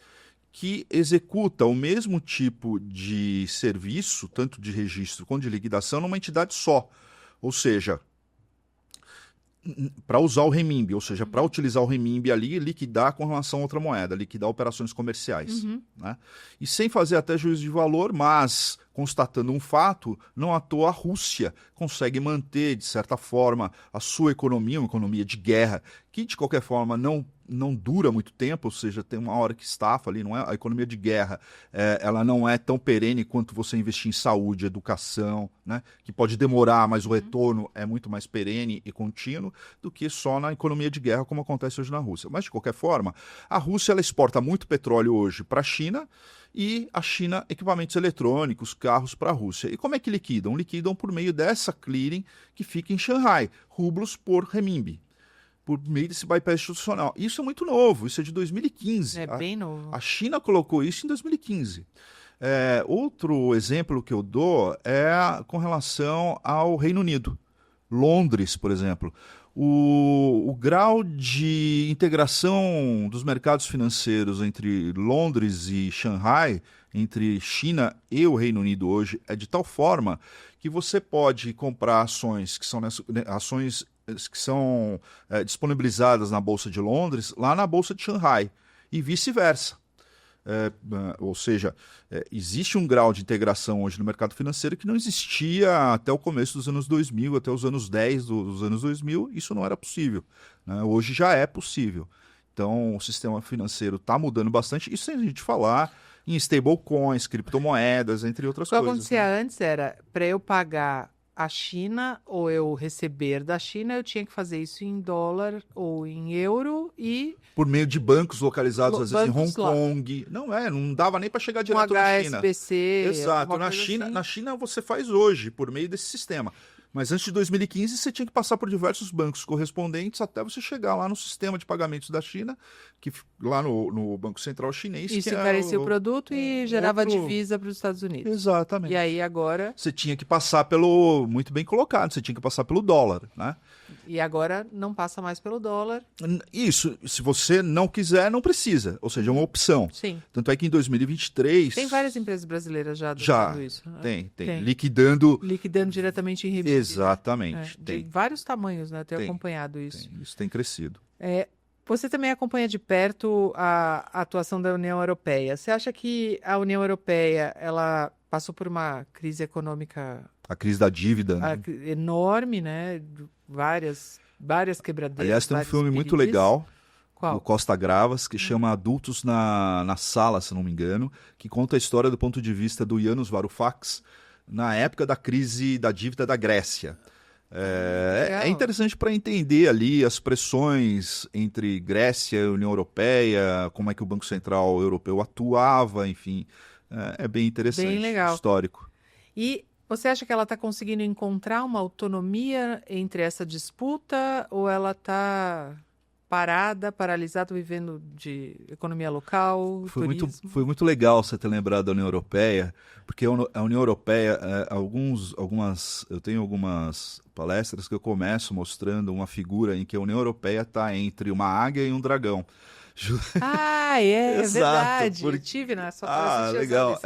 que executa o mesmo tipo de serviço, tanto de registro quanto de liquidação, numa entidade só. Ou seja, para usar o renminbi, ou seja, para utilizar o renminbi ali, liquidar com relação a outra moeda, liquidar operações comerciais. Né? E sem fazer até juízo de valor, mas constatando um fato, não à toa a Rússia consegue manter, de certa forma, a sua economia, uma economia de guerra, que de qualquer forma não dura muito tempo, ou seja, tem uma hora que estafa ali, não é? A economia de guerra, ela não é tão perene quanto você investir em saúde, educação, né? Que pode demorar, mas o retorno é muito mais perene e contínuo do que só na economia de guerra, como acontece hoje na Rússia. Mas, de qualquer forma, a Rússia ela exporta muito petróleo hoje para a China, e a China equipamentos eletrônicos, carros para a Rússia. E como é que liquidam? Liquidam por meio dessa clearing que fica em Shanghai, rublos por renminbi, por meio desse bypass institucional. Isso é muito novo, isso é de 2015. É bem novo. A China colocou isso em 2015. Outro exemplo que eu dou é com relação ao Reino Unido. Londres, por exemplo. O grau de integração dos mercados financeiros entre Londres e Xangai, entre China e o Reino Unido hoje, é de tal forma que você pode comprar ações que são disponibilizadas na Bolsa de Londres, lá na Bolsa de Xangai, e vice-versa. Ou seja, existe um grau de integração hoje no mercado financeiro que não existia até o começo dos anos 2000, até os anos 10 dos anos 2000, isso não era possível, né? Hoje já é possível. Então, o sistema financeiro está mudando bastante, isso sem a gente falar em stablecoins, criptomoedas, entre outras O que coisas, acontecia né? antes era, para eu pagar a China ou eu receber da China, eu tinha que fazer isso em dólar ou em euro e Por meio de bancos localizados, às vezes, em Hong bancos lá, Kong. Não dava nem para chegar um direto na China. HSBC, Exato. alguma coisa assim. Na China você faz hoje, por meio desse sistema. Mas antes de 2015 você tinha que passar por diversos bancos correspondentes até você chegar lá no sistema de pagamentos da China, lá no Banco Central Chinês, Isso que é encarecia o produto e gerava outro... divisa para os Estados Unidos. Exatamente. E aí agora... Você tinha que passar pelo... Muito bem colocado, você tinha que passar pelo dólar, né? E agora não passa mais pelo dólar. Isso, se você não quiser, não precisa. Ou seja, é uma opção. Sim. Tanto é que em 2023... Tem várias empresas brasileiras já Já, adotando isso, né? tem. Liquidando... Diretamente em RMB. Exatamente, De tem. vários tamanhos, né? Eu tenho Tem, acompanhado isso. Isso tem crescido. Você também acompanha de perto a atuação da União Europeia. Você acha que a União Europeia ela passou por uma crise econômica A crise da dívida, né? enorme, né? Várias quebradeiras. Aliás, tem um vários filme muito piriris. legal do Qual? Costa Gravas que chama Adultos na Sala, se não me engano, que conta a história do ponto de vista do Yanis Varoufakis na época da crise da dívida da Grécia. É Legal. interessante para entender ali as pressões entre Grécia e União Europeia, como é que o Banco Central Europeu atuava, enfim. É bem interessante, Bem legal. histórico. E você acha que ela está conseguindo encontrar uma autonomia entre essa disputa ou ela está paralisada, vivendo de economia local, turismo? Foi muito legal você ter lembrado da União Europeia, porque a União Europeia, eu tenho algumas palestras que eu começo mostrando uma figura em que a União Europeia está entre uma águia e um dragão. É Exato, verdade. porque... Tive na sua palestra. Legal.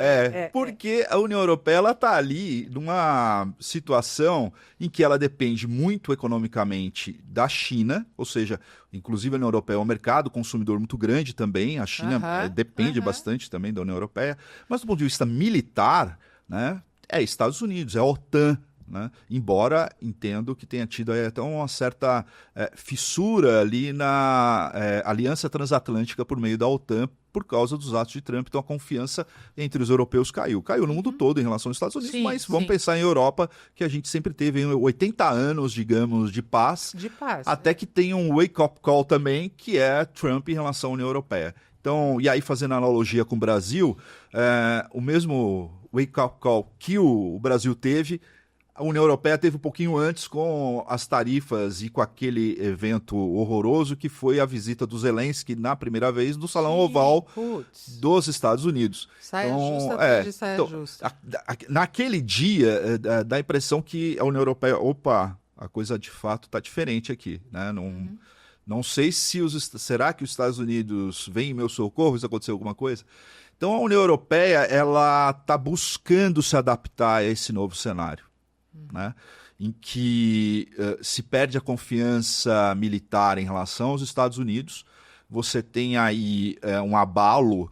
Porque a União Europeia ela está ali numa situação em que ela depende muito economicamente da China, ou seja, inclusive a União Europeia é um mercado consumidor muito grande também, a China depende bastante também da União Europeia, mas do ponto de vista militar, né, é Estados Unidos, é a OTAN. Né? Embora entendo que tenha tido até uma certa fissura ali na aliança transatlântica por meio da OTAN por causa dos atos de Trump, então a confiança entre os europeus caiu. Caiu no mundo todo em relação aos Estados Unidos, mas vamos pensar em Europa, que a gente sempre teve 80 anos, digamos, de paz, até que tem um wake-up call também, que é Trump em relação à União Europeia. Então, e aí fazendo analogia com o Brasil, o mesmo wake-up call que o Brasil teve, a União Europeia teve um pouquinho antes com as tarifas e com aquele evento horroroso que foi a visita do Zelensky na primeira vez no Salão Oval dos Estados Unidos. Saia justa. Naquele dia, dá a impressão que a União Europeia, a coisa de fato está diferente aqui, né? Não sei se será que os Estados Unidos vêm em meu socorro se acontecer alguma coisa? Então a União Europeia ela está buscando se adaptar a esse novo cenário. Né, em que se perde a confiança militar em relação aos Estados Unidos, você tem aí um abalo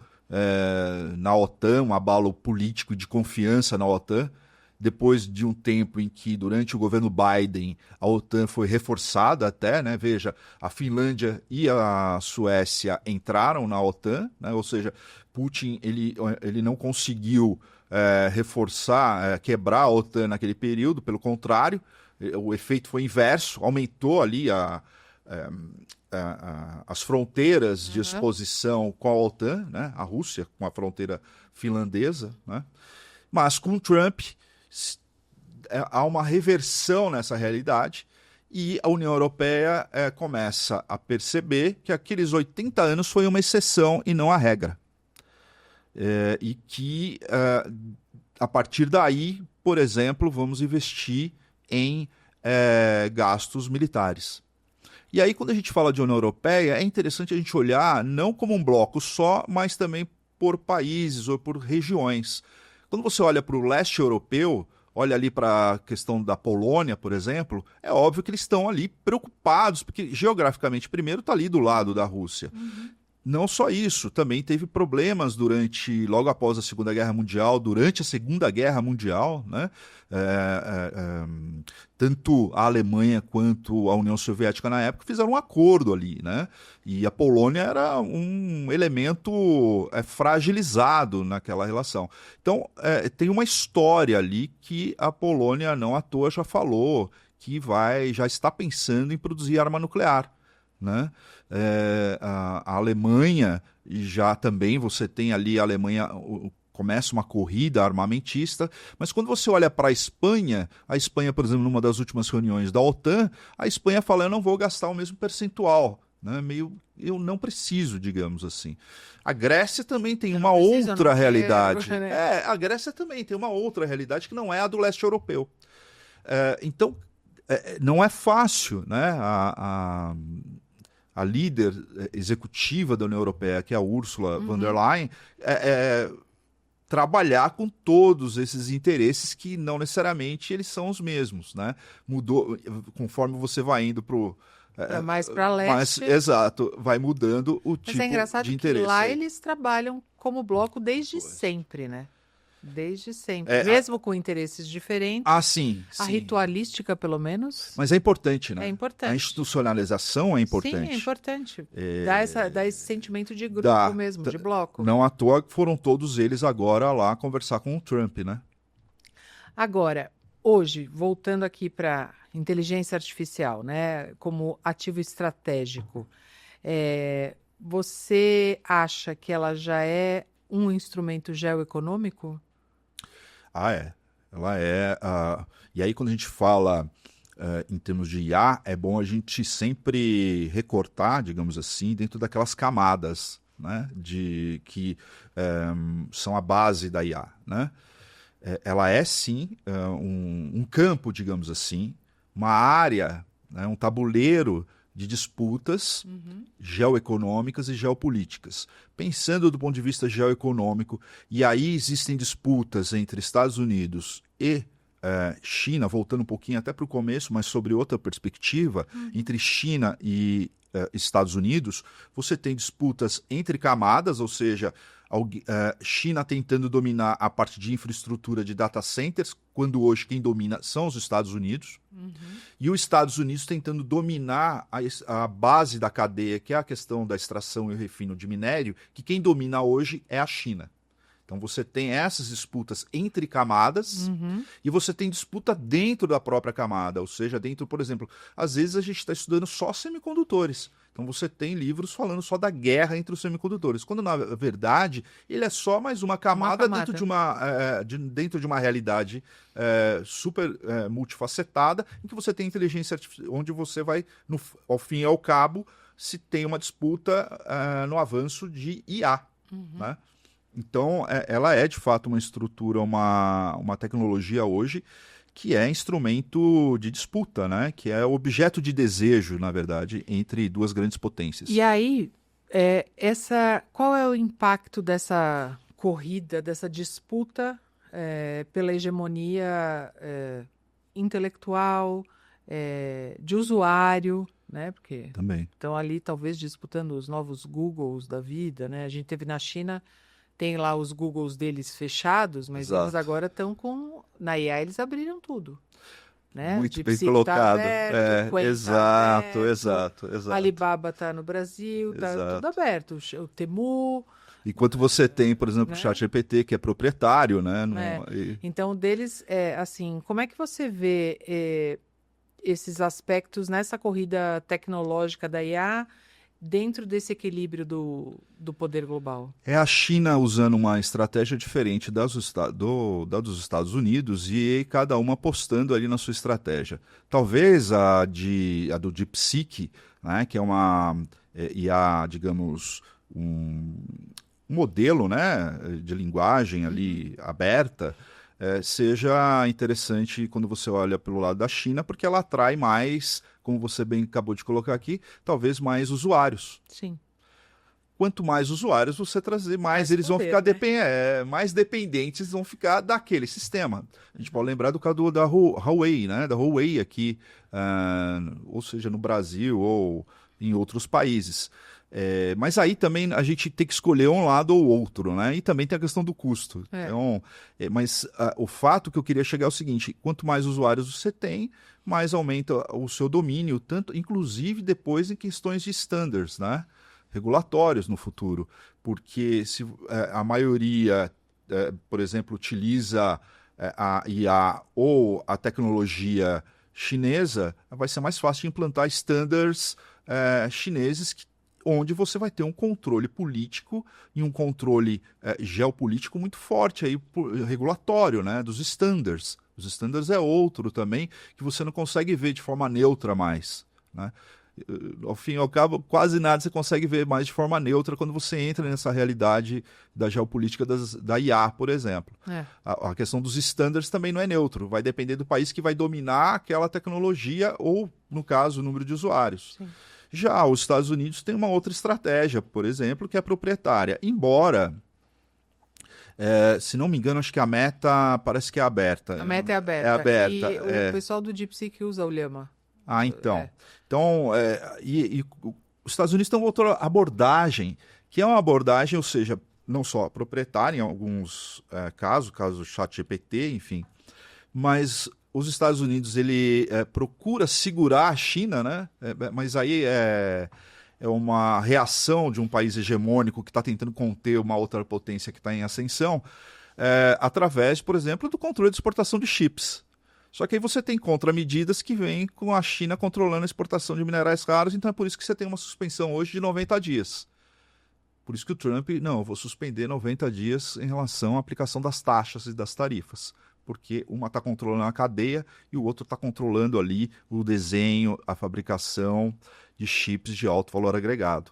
na OTAN, um abalo político de confiança na OTAN, depois de um tempo em que, durante o governo Biden, a OTAN foi reforçada até, né? Veja, a Finlândia e a Suécia entraram na OTAN, né? Ou seja, Putin ele não conseguiu reforçar, quebrar a OTAN naquele período, pelo contrário, o efeito foi inverso, aumentou ali as fronteiras de exposição com a OTAN, né? A Rússia com a fronteira finlandesa, né? Mas com Trump há uma reversão nessa realidade e a União Europeia começa a perceber que aqueles 80 anos foi uma exceção e não a regra. E que, a partir daí, por exemplo, vamos investir em gastos militares. E aí, quando a gente fala de União Europeia, é interessante a gente olhar não como um bloco só, mas também por países ou por regiões. Quando você olha para o leste europeu, olha ali para a questão da Polônia, por exemplo, é óbvio que eles estão ali preocupados, porque geograficamente, primeiro, está ali do lado da Rússia. Não só isso, também teve problemas logo após a Segunda Guerra Mundial, durante a Segunda Guerra Mundial, né? Tanto a Alemanha quanto a União Soviética na época fizeram um acordo ali, né? E a Polônia era um elemento fragilizado naquela relação. Então, tem uma história ali que a Polônia, não à toa, já falou que já está pensando em produzir arma nuclear, né? A Alemanha, e já também você tem ali a Alemanha, começa uma corrida armamentista, mas quando você olha para a Espanha, por exemplo, numa das últimas reuniões da OTAN, a Espanha fala, eu não vou gastar o mesmo percentual, né? Eu não preciso, digamos assim. A Grécia também tem uma outra realidade. A Grécia também tem uma outra realidade que não é a do leste europeu. Então, não é fácil, né? A líder executiva da União Europeia, que é a Ursula von der Leyen, trabalhar com todos esses interesses que não necessariamente eles são os mesmos, né? Mudou, conforme você vai indo mais para leste. Exato, vai mudando o tipo Mas é engraçado de interesse. Que lá eles trabalham como bloco desde sempre, né? Desde sempre. Mesmo com interesses diferentes. Sim. A ritualística, pelo menos. Mas é importante, né? É importante. A institucionalização é importante. Sim, é importante. Dá esse sentimento de grupo mesmo, de bloco. Não à toa que foram todos eles agora lá conversar com o Trump, né? Agora, hoje, voltando aqui para inteligência artificial, né? Como ativo estratégico, você acha que ela já é um instrumento geoeconômico? Ela é. E aí, quando a gente fala em termos de IA, é bom a gente sempre recortar, digamos assim, dentro daquelas camadas, né, que são a base da IA. Né? Ela é, sim, um campo, digamos assim, uma área, né, um tabuleiro de disputas geoeconômicas e geopolíticas. Pensando do ponto de vista geoeconômico, e aí existem disputas entre Estados Unidos e China, voltando um pouquinho até para o começo, mas sobre outra perspectiva, entre China e Estados Unidos, você tem disputas entre camadas, ou seja, China tentando dominar a parte de infraestrutura de data centers, quando hoje quem domina são os Estados Unidos, e os Estados Unidos tentando dominar a base da cadeia, que é a questão da extração e o refino de minério, que quem domina hoje é a China. Então você tem essas disputas entre camadas e você tem disputa dentro da própria camada, ou seja, dentro, por exemplo, às vezes a gente está estudando só semicondutores. Então você tem livros falando só da guerra entre os semicondutores, quando na verdade ele é só mais uma camada. Dentro de uma realidade super multifacetada, em que você tem inteligência artificial, onde você vai, ao fim e ao cabo, se tem uma disputa no avanço de IA, né? Então, ela é de fato uma estrutura, uma tecnologia hoje que é instrumento de disputa, né? Que é objeto de desejo, na verdade, entre duas grandes potências. E aí, qual é o impacto dessa corrida, dessa disputa pela hegemonia intelectual, de usuário, né? Porque também estão ali talvez disputando os novos Googles da vida, né? A gente teve na China, tem lá os Googles deles fechados, mas Exato. eles agora estão na IA, eles abriram tudo. Né? Muito bem colocado. Exato. Alibaba está no Brasil, está tudo aberto. O Temu. Enquanto você tem, por exemplo, o ChatGPT, que é proprietário, né? Então, deles, assim, como é que você vê esses aspectos nessa corrida tecnológica da IA dentro desse equilíbrio do poder global? É a China usando uma estratégia diferente da dos Estados Unidos e cada uma apostando ali na sua estratégia. Talvez a do DeepSeek, né, que é uma IA, digamos, um modelo, né, de linguagem ali aberta, seja interessante quando você olha pelo lado da China, porque ela atrai mais como você bem acabou de colocar aqui, talvez mais usuários. Sim. Quanto mais usuários você trazer, mais eles poder, vão ficar né? mais dependentes vão ficar daquele sistema. A gente pode lembrar do caso da Huawei, né? Da Huawei aqui, ou seja, no Brasil ou em outros países. Mas aí também a gente tem que escolher um lado ou outro, né? E também tem a questão do custo. Então, mas o fato que eu queria chegar é o seguinte: quanto mais usuários você tem, mais aumenta o seu domínio, tanto, inclusive depois em questões de standards, né? Regulatórios no futuro, porque se a maioria, por exemplo, utiliza a IA ou a tecnologia chinesa, vai ser mais fácil de implantar standards chineses onde você vai ter um controle político e um controle geopolítico muito forte aí, regulatório, né, dos standards. Os standards é outro também que você não consegue ver de forma neutra mais, né? Ao fim e ao cabo, quase nada você consegue ver mais de forma neutra quando você entra nessa realidade da geopolítica da IA, por exemplo. A questão dos standards também não é neutro, vai depender do país que vai dominar aquela tecnologia ou, no caso, o número de usuários. Sim. Já os Estados Unidos têm uma outra estratégia, por exemplo, que é proprietária. Embora, se não me engano, acho que a Meta parece que é aberta. A Meta é aberta. É aberta. E o pessoal do DeepSeek usa o Llama. Então. Então, os Estados Unidos têm outra abordagem, que é uma abordagem, ou seja, não só proprietária em alguns caso ChatGPT, enfim, mas os Estados Unidos ele procura segurar a China, né? Mas aí é uma reação de um país hegemônico que está tentando conter uma outra potência que está em ascensão, através, por exemplo, do controle de exportação de chips. Só que aí você tem contramedidas que vêm com a China controlando a exportação de minerais raros, então é por isso que você tem uma suspensão hoje de 90 dias. Por isso que o Trump, não, eu vou suspender 90 dias em relação à aplicação das taxas e das tarifas. Porque uma está controlando a cadeia e o outro está controlando ali o desenho, a fabricação de chips de alto valor agregado.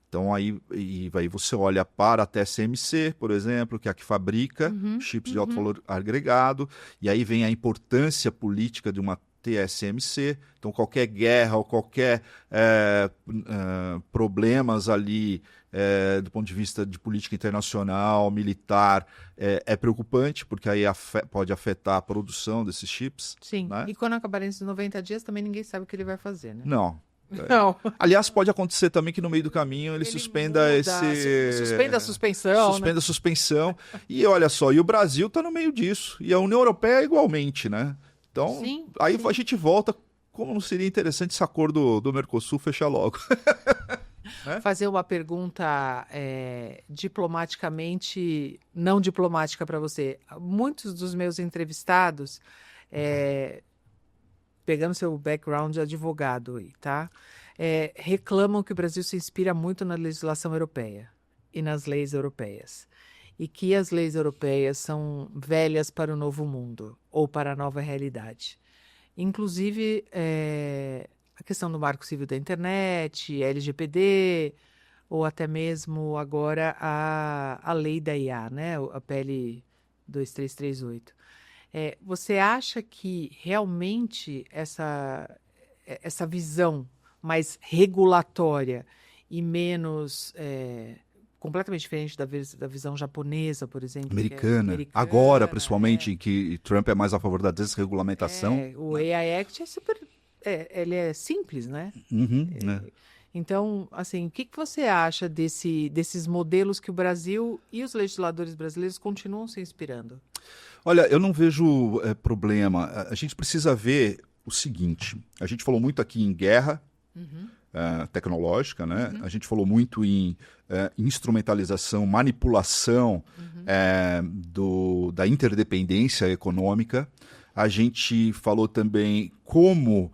Então aí você olha para a TSMC, por exemplo, que é a que fabrica chips de alto valor agregado, e aí vem a importância política de uma TSMC. Então qualquer guerra ou qualquer problemas ali do ponto de vista de política internacional, militar, é preocupante, porque aí pode afetar a produção desses chips. Sim, né? E quando acabarem esses 90 dias, também ninguém sabe o que ele vai fazer, né? Não. Não. Aliás, pode acontecer também que no meio do caminho ele suspenda Suspenda a suspensão. Suspenda né? a suspensão. E olha só, e o Brasil está no meio disso. E a União Europeia igualmente, né? Então, sim. A gente volta. Como não seria interessante esse acordo do Mercosul fechar logo? Fazer uma pergunta diplomaticamente não diplomática para você. Muitos dos meus entrevistados, pegando seu background de advogado aí, tá? Reclamam que o Brasil se inspira muito na legislação europeia e nas leis europeias. E que as leis europeias são velhas para o novo mundo ou para a nova realidade. Inclusive, a questão do Marco Civil da Internet, LGPD, ou até mesmo agora a lei da IA, né? A PL 2338. Você acha que realmente essa visão mais regulatória e menos completamente diferente da visão japonesa, por exemplo, americana, agora principalmente que Trump é mais a favor da desregulamentação, o AI Act é super, ele é simples, né? né? Então, assim, o que você acha desses modelos que o Brasil e os legisladores brasileiros continuam se inspirando? Olha, eu não vejo problema. A gente precisa ver o seguinte: a gente falou muito aqui em guerra tecnológica, né? A gente falou muito em instrumentalização, manipulação da interdependência econômica. A gente falou também como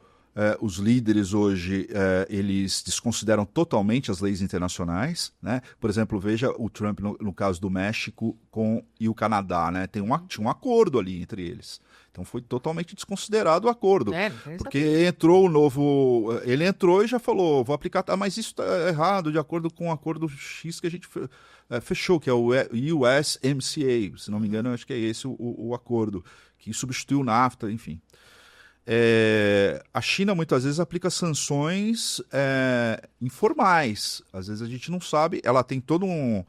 os líderes hoje eles desconsideram totalmente as leis internacionais, né? Por exemplo, veja o Trump no caso do México e o Canadá, né? Tinha um acordo ali entre eles. Então foi totalmente desconsiderado o acordo. Porque entrou o novo. Ele entrou e já falou: vou aplicar, mas isso está errado, de acordo com o acordo X que a gente fechou, que é o USMCA. Se não me engano, acho que é esse o acordo, que substituiu o NAFTA, enfim. A China muitas vezes aplica sanções informais. Às vezes a gente não sabe. Ela tem todo um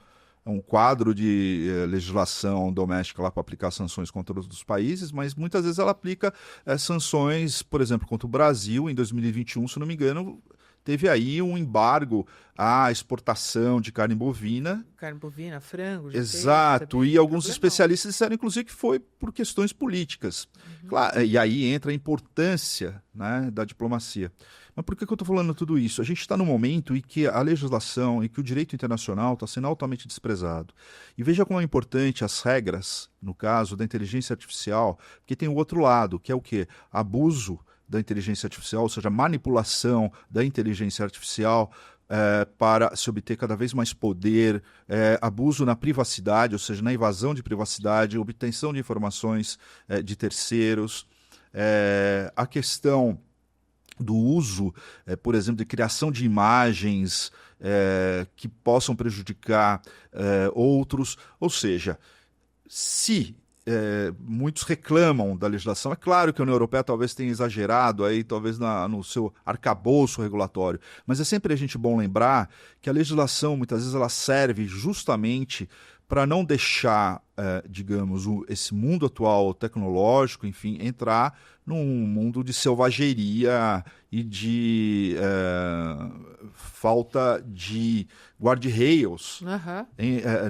quadro de legislação doméstica lá para aplicar sanções contra outros países, mas muitas vezes ela aplica sanções, por exemplo, contra o Brasil. Em 2021, se não me engano, teve aí um embargo à exportação de carne bovina. Carne bovina, frango, de Exato, peixe, e alguns problema. especialistas disseram, inclusive, que foi por questões políticas. Claro, e aí entra a importância, né, da diplomacia. Mas por que eu estou falando tudo isso? A gente está num momento em que a legislação e que o direito internacional está sendo altamente desprezado. E veja como é importante as regras, no caso da inteligência artificial, porque tem o outro lado, que é o quê? Abuso da inteligência artificial, ou seja, manipulação da inteligência artificial para se obter cada vez mais poder, abuso na privacidade, ou seja, na invasão de privacidade, obtenção de informações de terceiros, a questão do uso, por exemplo, de criação de imagens que possam prejudicar outros, ou seja, se muitos reclamam da legislação. É claro que a União Europeia talvez tenha exagerado aí, talvez no seu arcabouço regulatório, mas é sempre a gente bom lembrar que a legislação muitas vezes ela serve justamente para não deixar, digamos, esse mundo atual tecnológico, enfim, entrar num mundo de selvageria e de falta de guarda-rails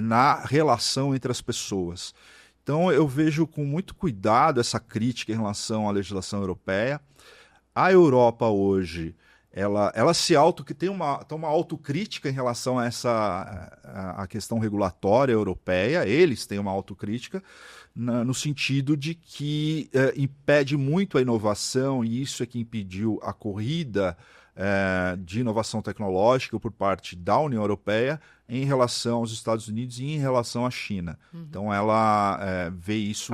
na relação entre as pessoas. Então, eu vejo com muito cuidado essa crítica em relação à legislação europeia. A Europa hoje, ela se que tem uma autocrítica em relação a a questão regulatória europeia. Eles têm uma autocrítica no sentido de que impede muito a inovação, e isso é que impediu a corrida de inovação tecnológica por parte da União Europeia em relação aos Estados Unidos e em relação à China. Então ela vê isso,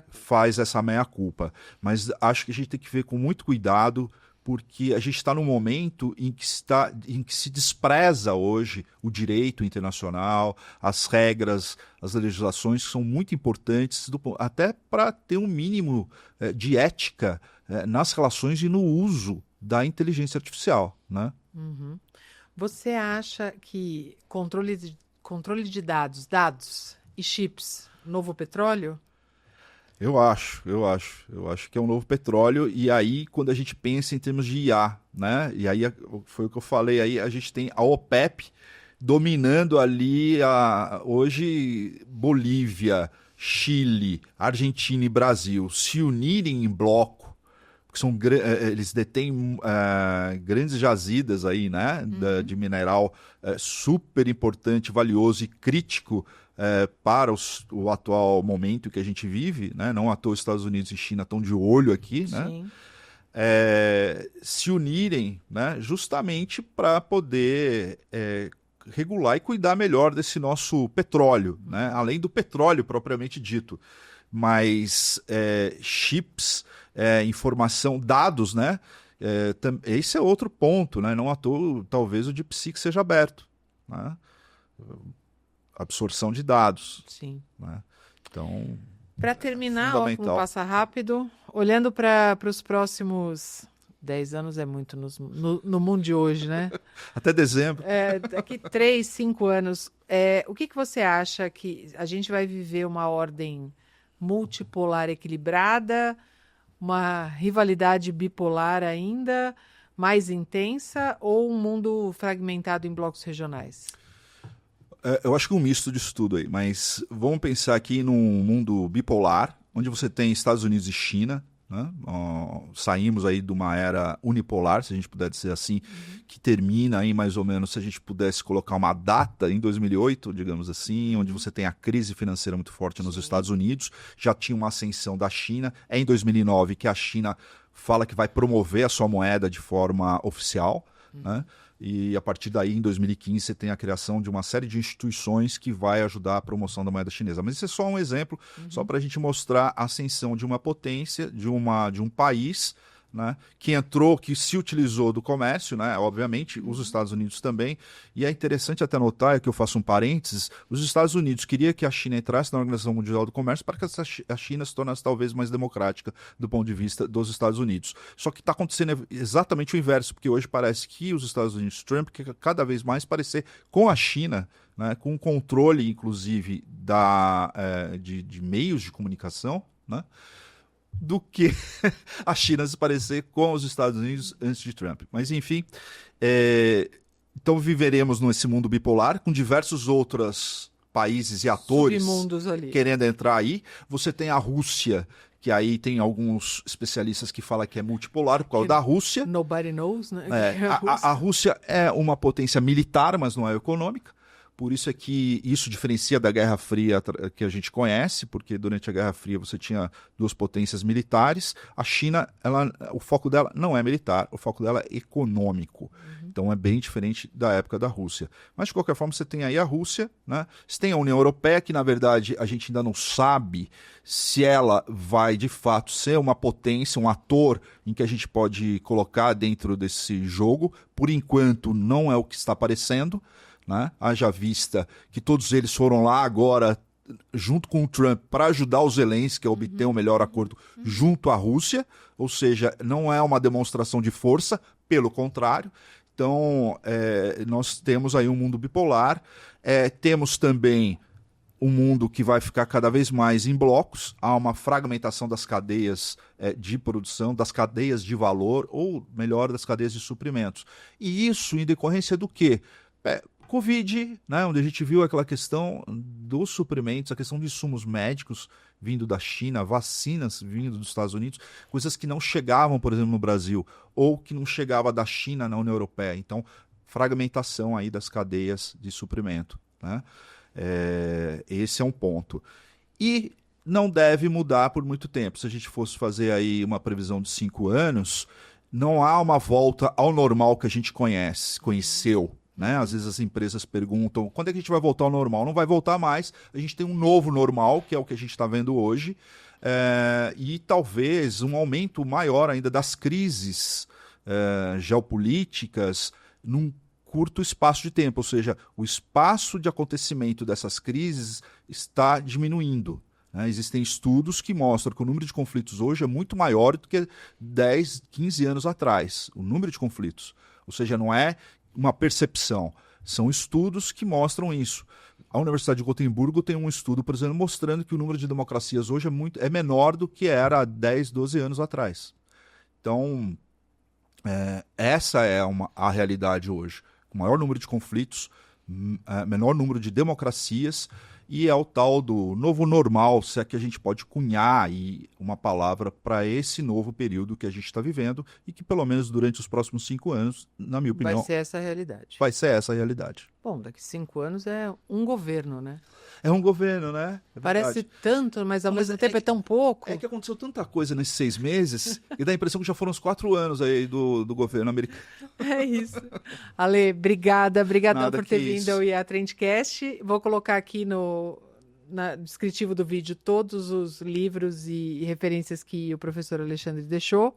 faz essa meia-culpa. Mas acho que a gente tem que ver com muito cuidado, porque a gente está num momento em que se despreza hoje o direito internacional, as regras, as legislações que são muito importantes, até para ter um mínimo de ética nas relações e no uso da inteligência artificial, né? Você acha que controle de dados e chips, novo petróleo? Eu acho que é um novo petróleo. E aí, quando a gente pensa em termos de IA, né? E aí foi o que eu falei, aí a gente tem a OPEP dominando ali hoje Bolívia, Chile, Argentina e Brasil se unirem em bloco, porque eles detêm grandes jazidas aí, né, de mineral super importante, valioso e crítico para o atual momento que a gente vive, né? Não à toa os Estados Unidos e China estão de olho aqui, né? Se unirem, né, justamente para poder regular e cuidar melhor desse nosso petróleo, né? Além do petróleo propriamente dito, mas chips, informação, dados, né? Esse é outro ponto, né? Não à toa, talvez o DeepSeek seja aberto, né? Absorção de dados. Sim. Né? Então, para terminar, como passa rápido, olhando para os próximos 10 anos é muito no mundo de hoje, né? Até dezembro. Daqui 3, 5 anos, o que você acha que a gente vai viver uma ordem multipolar equilibrada, uma rivalidade bipolar ainda mais intensa, ou um mundo fragmentado em blocos regionais? Eu acho que um misto disso tudo aí, mas vamos pensar aqui num mundo bipolar, onde você tem Estados Unidos e China, né? Saímos aí de uma era unipolar, se a gente puder dizer assim, que termina aí mais ou menos, se a gente pudesse colocar uma data em 2008, digamos assim, onde você tem a crise financeira muito forte nos Estados Unidos, já tinha uma ascensão da China, é em 2009 que a China fala que vai promover a sua moeda de forma oficial, né? E a partir daí, em 2015, você tem a criação de uma série de instituições que vai ajudar a promoção da moeda chinesa. Mas isso é só um exemplo, só para a gente mostrar a ascensão de uma potência, de um país, né, que entrou, que se utilizou do comércio, né, obviamente, os Estados Unidos também, e é interessante até notar, que eu faço um parênteses, os Estados Unidos queria que a China entrasse na Organização Mundial do Comércio para que a China se tornasse talvez mais democrática do ponto de vista dos Estados Unidos. Só que está acontecendo exatamente o inverso, porque hoje parece que os Estados Unidos, Trump, quer cada vez mais parecer com a China, né, com controle, inclusive, de meios de comunicação, né, do que a China se parecer com os Estados Unidos antes de Trump. Mas, enfim, então viveremos nesse mundo bipolar, com diversos outros países e atores submundos ali querendo entrar aí. Você tem a Rússia, que aí tem alguns especialistas que falam que é multipolar por causa da Rússia. Nobody knows, né? A Rússia é uma potência militar, mas não é econômica. Por isso é que isso diferencia da Guerra Fria que a gente conhece, porque durante a Guerra Fria você tinha duas potências militares. A China, o foco dela não é militar, o foco dela é econômico. Então é bem diferente da época da Rússia. Mas de qualquer forma você tem aí a Rússia, né? Você tem a União Europeia, que na verdade a gente ainda não sabe se ela vai de fato ser uma potência, um ator em que a gente pode colocar dentro desse jogo. Por enquanto não é o que está aparecendo, né? Haja vista que todos eles foram lá agora junto com o Trump para ajudar o Zelensky a obter um melhor acordo junto à Rússia, ou seja, não é uma demonstração de força, pelo contrário. Então nós temos aí um mundo bipolar, temos também um mundo que vai ficar cada vez mais em blocos, há uma fragmentação das cadeias de produção, das cadeias de valor, ou melhor, das cadeias de suprimentos. E isso em decorrência do quê? Covid, né, onde a gente viu aquela questão dos suprimentos, a questão de insumos médicos vindo da China, vacinas vindo dos Estados Unidos, coisas que não chegavam, por exemplo, no Brasil, ou que não chegava da China na União Europeia. Então, fragmentação aí das cadeias de suprimento, né? Esse é um ponto. E não deve mudar por muito tempo. Se a gente fosse fazer aí uma previsão de 5 anos, não há uma volta ao normal que a gente conheceu, né? Às vezes as empresas perguntam, quando é que a gente vai voltar ao normal? Não vai voltar mais, a gente tem um novo normal, que é o que a gente está vendo hoje, e talvez um aumento maior ainda das crises geopolíticas num curto espaço de tempo, ou seja, o espaço de acontecimento dessas crises está diminuindo, né? Existem estudos que mostram que o número de conflitos hoje é muito maior do que 10, 15 anos atrás, o número de conflitos, ou seja, não é uma percepção. São estudos que mostram isso. A Universidade de Gotemburgo tem um estudo, por exemplo, mostrando que o número de democracias hoje é menor do que era há 10, 12 anos atrás. Então, essa é a realidade hoje. Com maior número de conflitos, menor número de democracias, e é o tal do novo normal, se é que a gente pode cunhar aí uma palavra para esse novo período que a gente está vivendo e que pelo menos durante os próximos 5 anos, na minha opinião, vai ser essa a realidade. Vai ser essa a realidade. Bom, daqui 5 anos é um governo, né? É um governo, né? Parece tanto, mas ao mesmo tempo é tão pouco. É que aconteceu tanta coisa nesses 6 meses e dá a impressão que já foram uns 4 anos aí do governo americano. É isso. Ale, brigadão Nada por ter que vindo isso. ao IA Trendcast. Vou colocar aqui no descritivo do vídeo todos os livros e referências que o professor Alexandre deixou.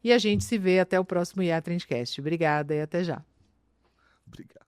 E a gente se vê até o próximo IA Trendcast. Obrigada e até já. Obrigado.